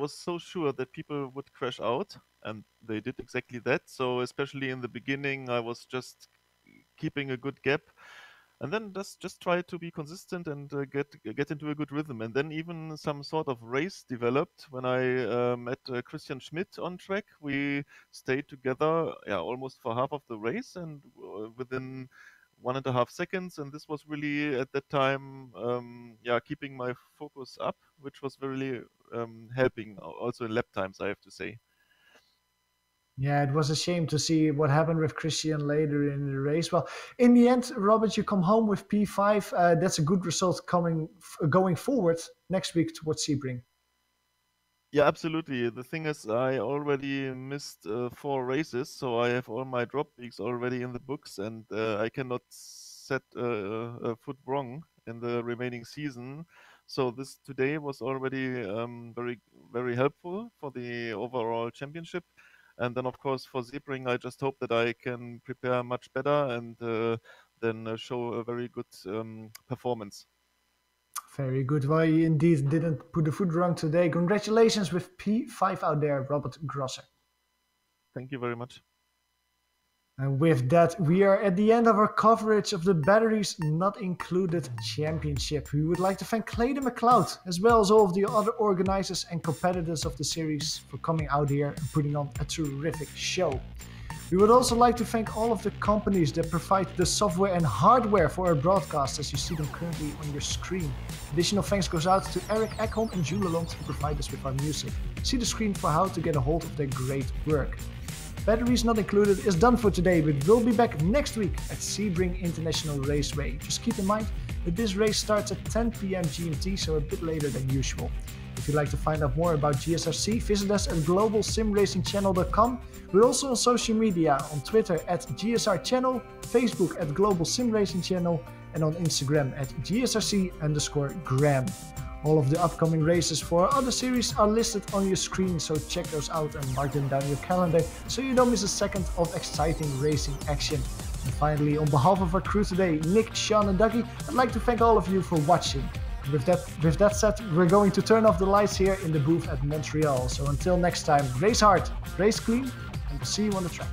[SPEAKER 6] so sure that people would crash out, and they did exactly that. So especially in the beginning, I was just keeping a good gap, and then just try to be consistent and get into a good rhythm. And then even some sort of race developed when I met Christian Schmidt on track. We stayed together, yeah, almost for half of the race, and within 1.5 seconds, and this was really at that time, yeah, keeping my focus up, which was really helping also in lap times, I have to say.
[SPEAKER 1] Yeah, it was a shame to see what happened with Christian later in the race. Well, in the end, Robert, you come home with P5. That's a good result going forward next week towards Sebring.
[SPEAKER 6] Yeah, absolutely. The thing is, I already missed 4 races, so I have all my drop weeks already in the books, and I cannot set a foot wrong in the remaining season. So this today was already very, very helpful for the overall championship. And then, of course, for Sebring, I just hope that I can prepare much better and then show a very good performance.
[SPEAKER 1] Very good. Well, you indeed didn't put the foot wrong today. Congratulations with P5 out there, Robert Grosser.
[SPEAKER 6] Thank you very much.
[SPEAKER 1] And with that, we are at the end of our coverage of the Batteries Not Included Championship. We would like to thank Clayton McLeod, as well as all of the other organizers and competitors of the series, for coming out here and putting on a terrific show. We would also like to thank all of the companies that provide the software and hardware for our broadcast, as you see them currently on your screen. Additional thanks goes out to Eric Ekholm and Jules Lalonde who provide us with our music. See the screen for how to get a hold of their great work. Batteries Not Included is done for today, but we'll be back next week at Sebring International Raceway. Just keep in mind that this race starts at 10 PM GMT, so a bit later than usual. If you'd like to find out more about GSRC, visit us at globalsimracingchannel.com. We're also on social media, on Twitter at GSR Channel, Facebook at Global SimRacing Channel, and on Instagram at GSRC_Gram. All of the upcoming races for our other series are listed on your screen, so check those out and mark them down your calendar so you don't miss a second of exciting racing action. And finally, on behalf of our crew today, Nick, Sean and Dougie, I'd like to thank all of you for watching. With that said, we're going to turn off the lights here in the booth at Montreal. So until next time, race hard, race clean, and we'll see you on the track.